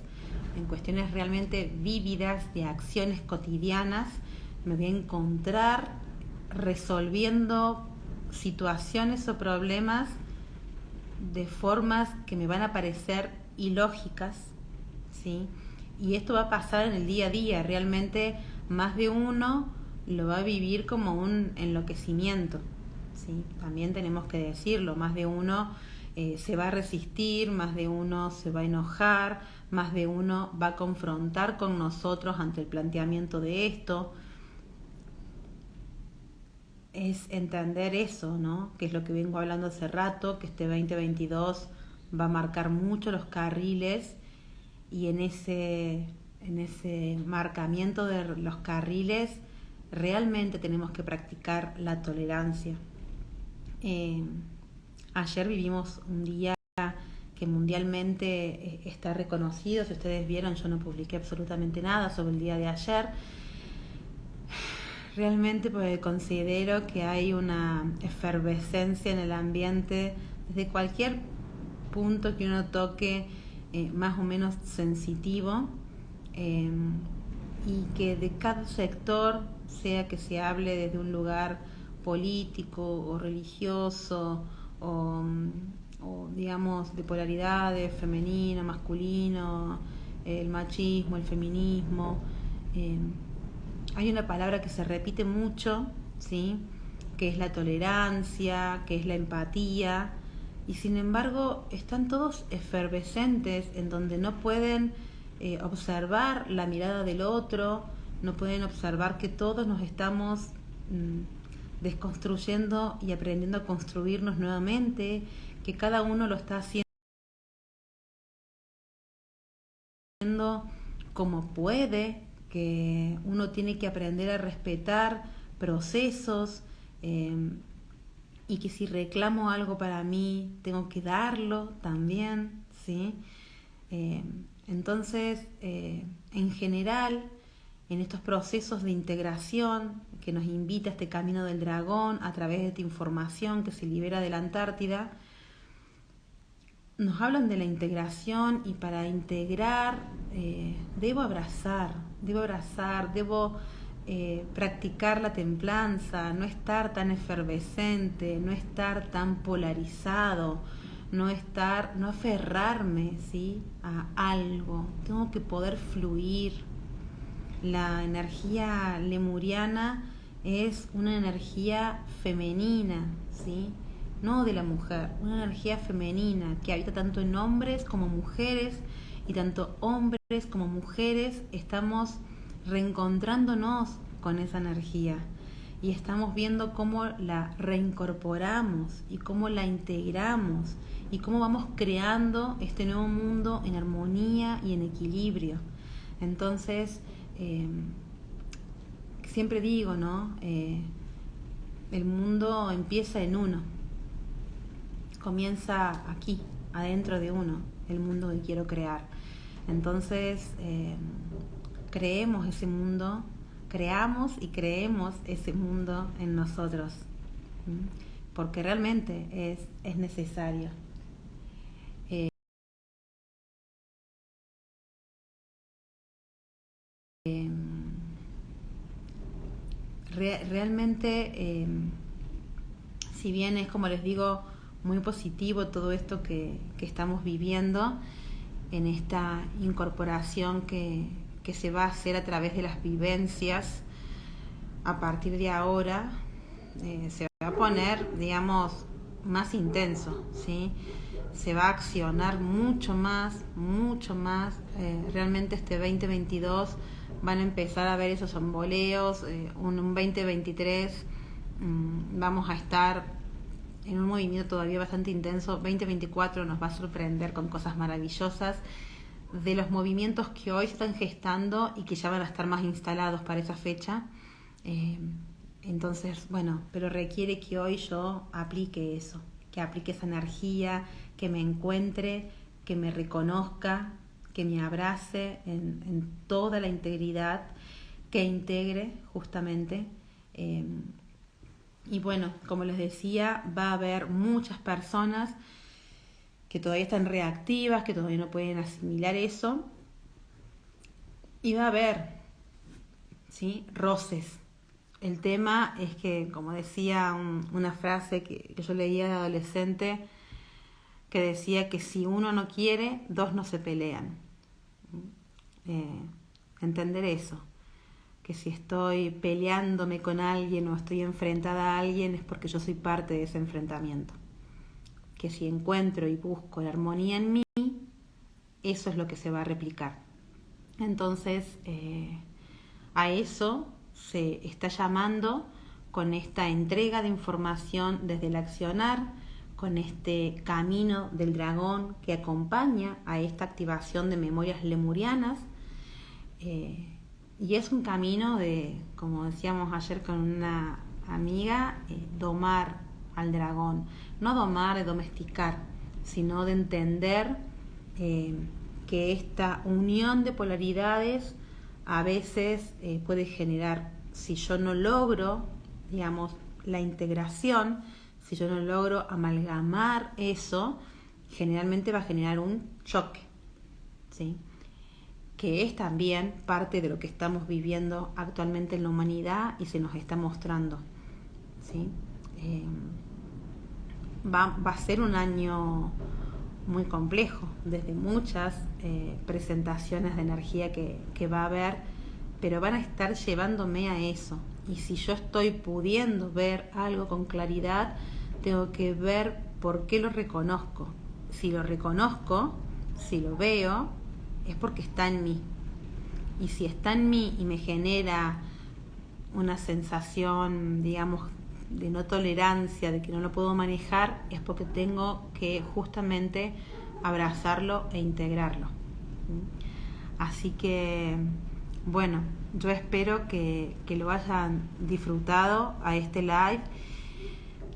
en cuestiones realmente vívidas de acciones cotidianas. Me voy a encontrar resolviendo situaciones o problemas de formas que me van a parecer ilógicas, ¿sí? Y esto va a pasar en el día a día. Realmente más de uno lo va a vivir como un enloquecimiento, ¿sí? También tenemos que decirlo, más de uno se va a resistir, más de uno se va a enojar, más de uno va a confrontar con nosotros ante el planteamiento de esto. Es entender eso, ¿no? Que es lo que vengo hablando hace rato, que este 2022 va a marcar mucho los carriles, y en ese marcamiento de los carriles realmente tenemos que practicar la tolerancia. Ayer vivimos un día que mundialmente está reconocido. Si ustedes vieron, yo no publiqué absolutamente nada sobre el día de ayer, realmente porque considero que hay una efervescencia en el ambiente desde cualquier punto que uno toque, más o menos sensitivo, y que de cada sector, sea que se hable desde un lugar político o religioso o digamos de polaridades, femenino, masculino, el machismo, el feminismo, hay una palabra que se repite mucho, ¿sí? Que es la tolerancia, que es la empatía, y sin embargo están todos efervescentes, en donde no pueden observar la mirada del otro, no pueden observar que todos nos estamos desconstruyendo y aprendiendo a construirnos nuevamente, que cada uno lo está haciendo como puede, que uno tiene que aprender a respetar procesos, y que si reclamo algo para mí, tengo que darlo también, ¿sí? Entonces, en general, en estos procesos de integración que nos invita este camino del dragón a través de esta información que se libera de la Antártida, nos hablan de la integración, y para integrar debo abrazar, debo practicar la templanza, no estar tan efervescente, no estar tan polarizado, no aferrarme, ¿sí? A algo. Tengo que poder fluir. La energía lemuriana es una energía femenina, ¿sí? No de la mujer, una energía femenina que habita tanto en hombres como mujeres, y tanto hombres como mujeres estamos reencontrándonos con esa energía, y estamos viendo cómo la reincorporamos y cómo la integramos y cómo vamos creando este nuevo mundo en armonía y en equilibrio. Entonces, siempre digo, ¿no? El mundo empieza en uno, comienza aquí, adentro de uno, el mundo que quiero crear. Entonces, creemos ese mundo, creamos y creemos ese mundo en nosotros, porque realmente es necesario. Realmente, si bien es, como les digo, muy positivo todo esto que estamos viviendo en esta incorporación que se va a hacer a través de las vivencias, a partir de ahora se va a poner, digamos, más intenso, ¿sí? Se va a accionar mucho más. Realmente este 2022 van a empezar a ver esos bamboleos. Un 2023 vamos a estar en un movimiento todavía bastante intenso. 2024 nos va a sorprender con cosas maravillosas de los movimientos que hoy se están gestando y que ya van a estar más instalados para esa fecha. Entonces, bueno, pero requiere que hoy yo aplique eso, que aplique esa energía, que me encuentre, que me reconozca, que me abrace en toda la integridad, que integre justamente. Y bueno, como les decía, va a haber muchas personas que todavía están reactivas, que todavía no pueden asimilar eso. Y va a haber, ¿sí?, roces. El tema es que, como decía una frase que yo leía de adolescente, que decía que si uno no quiere, dos no se pelean. Entender eso, que si estoy peleándome con alguien o estoy enfrentada a alguien es porque yo soy parte de ese enfrentamiento. Que si encuentro y busco la armonía en mí, eso es lo que se va a replicar. Entonces, a eso se está llamando con esta entrega de información desde el accionar, con este camino del dragón que acompaña a esta activación de memorias lemurianas. Y es un camino de, como decíamos ayer con una amiga, domar al dragón. No domar, de domesticar, sino de entender que esta unión de polaridades a veces puede generar, si yo no logro, digamos, la integración, si yo no logro amalgamar eso, generalmente va a generar un choque, ¿sí?, que es también parte de lo que estamos viviendo actualmente en la humanidad y se nos está mostrando, ¿sí? Va a ser un año muy complejo, desde muchas presentaciones de energía que va a haber, pero van a estar llevándome a eso. Y si yo estoy pudiendo ver algo con claridad, tengo que ver por qué lo reconozco. Si lo reconozco, si lo veo, es porque está en mí. Y si está en mí y me genera una sensación, digamos, de no tolerancia, de que no lo puedo manejar, es porque tengo que justamente abrazarlo e integrarlo. Así que, bueno, yo espero que lo hayan disfrutado a este live.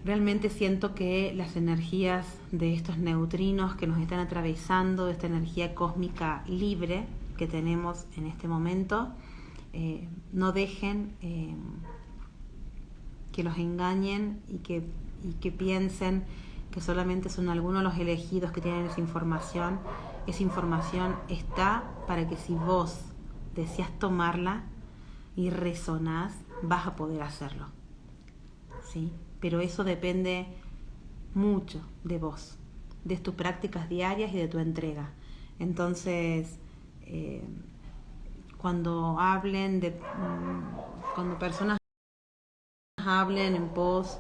Realmente siento que las energías de estos neutrinos que nos están atravesando, esta energía cósmica libre que tenemos en este momento, no dejen que los engañen y que piensen que solamente son algunos los elegidos que tienen esa información. Esa información está para que si vos deseas tomarla y resonás, vas a poder hacerlo, ¿sí? Pero eso depende mucho de vos, de tus prácticas diarias y de tu entrega. Entonces, cuando cuando personas hablen en pos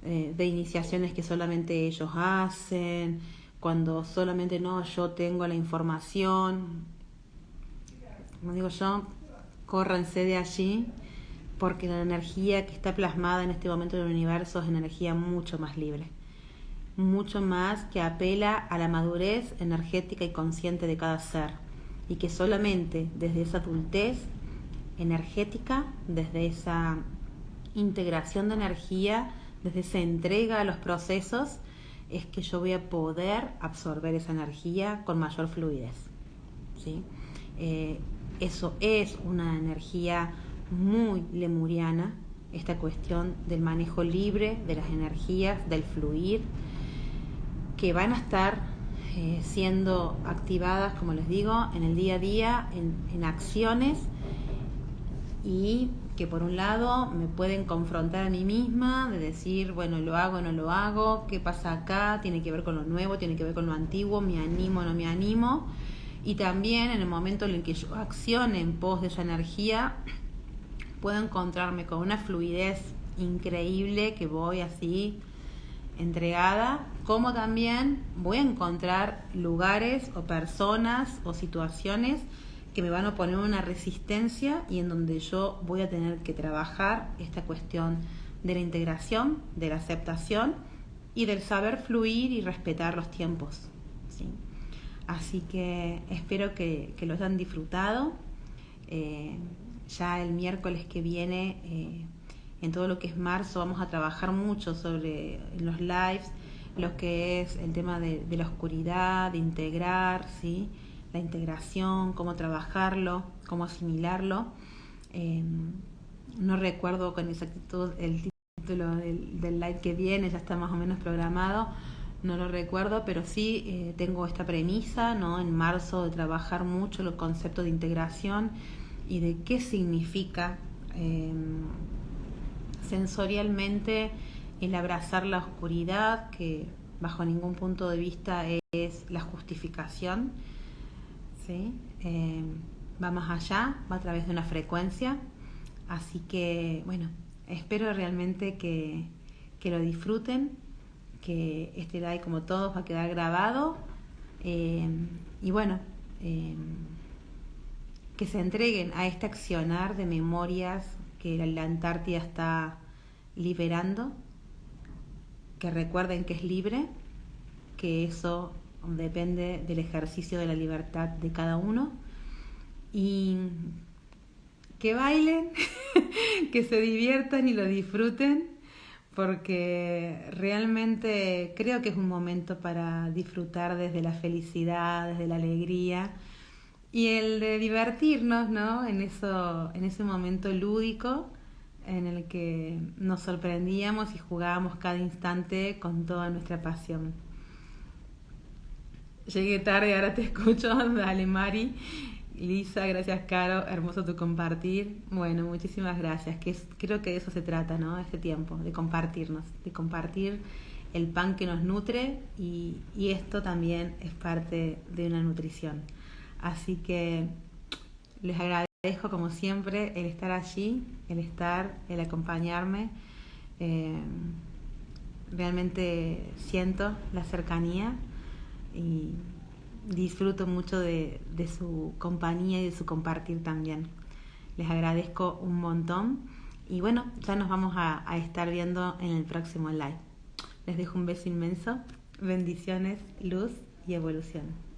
de iniciaciones que solamente ellos hacen, cuando solamente no, yo tengo la información, como digo yo, córranse de allí, porque la energía que está plasmada en este momento en el universo es energía mucho más libre, mucho más que apela a la madurez energética y consciente de cada ser, y que solamente desde esa adultez energética, desde esa integración de energía, desde esa entrega a los procesos, es que yo voy a poder absorber esa energía con mayor fluidez, ¿sí? Eso es una energía muy lemuriana, esta cuestión del manejo libre de las energías, del fluir, que van a estar siendo activadas, como les digo, en el día a día, en acciones, y que por un lado me pueden confrontar a mí misma, de decir, bueno, lo hago o no lo hago, qué pasa acá, tiene que ver con lo nuevo, tiene que ver con lo antiguo, me animo o no me animo. Y también en el momento en el que yo accione en pos de esa energía, puedo encontrarme con una fluidez increíble, que voy así entregada, como también voy a encontrar lugares o personas o situaciones que me van a poner una resistencia y en donde yo voy a tener que trabajar esta cuestión de la integración, de la aceptación y del saber fluir y respetar los tiempos, ¿sí? Así que espero que lo hayan disfrutado. Ya el miércoles que viene en todo lo que es marzo vamos a trabajar mucho sobre en los lives, lo que es el tema de la oscuridad, de integrar, ¿sí? La integración, cómo trabajarlo, cómo asimilarlo. No recuerdo con exactitud el título del live que viene, ya está más o menos programado, no lo recuerdo, pero sí tengo esta premisa, ¿no? En marzo de trabajar mucho el concepto de integración y de qué significa sensorialmente el abrazar la oscuridad, que bajo ningún punto de vista es la justificación, ¿sí? Va más allá, va a través de una frecuencia, así que bueno, espero realmente que lo disfruten, que este live como todos va a quedar grabado y bueno, que se entreguen a este accionar de memorias que la Antártida está liberando, que recuerden que es libre, que eso depende del ejercicio de la libertad de cada uno y que bailen, que se diviertan y lo disfruten, porque realmente creo que es un momento para disfrutar desde la felicidad, desde la alegría y el de divertirnos, ¿no? En ese momento lúdico en el que nos sorprendíamos y jugábamos cada instante con toda nuestra pasión. Llegué tarde, ahora te escucho. Dale, Mari. Lisa, gracias, Caro. Hermoso tu compartir. Bueno, muchísimas gracias. Creo que de eso se trata, ¿no? Este tiempo, de compartirnos, de compartir el pan que nos nutre y esto también es parte de una nutrición. Así que les agradezco como siempre el estar allí, el acompañarme. Realmente siento la cercanía y disfruto mucho de su compañía y de su compartir también. Les agradezco un montón y bueno, ya nos vamos a estar viendo en el próximo live. Les dejo un beso inmenso, bendiciones, luz y evolución.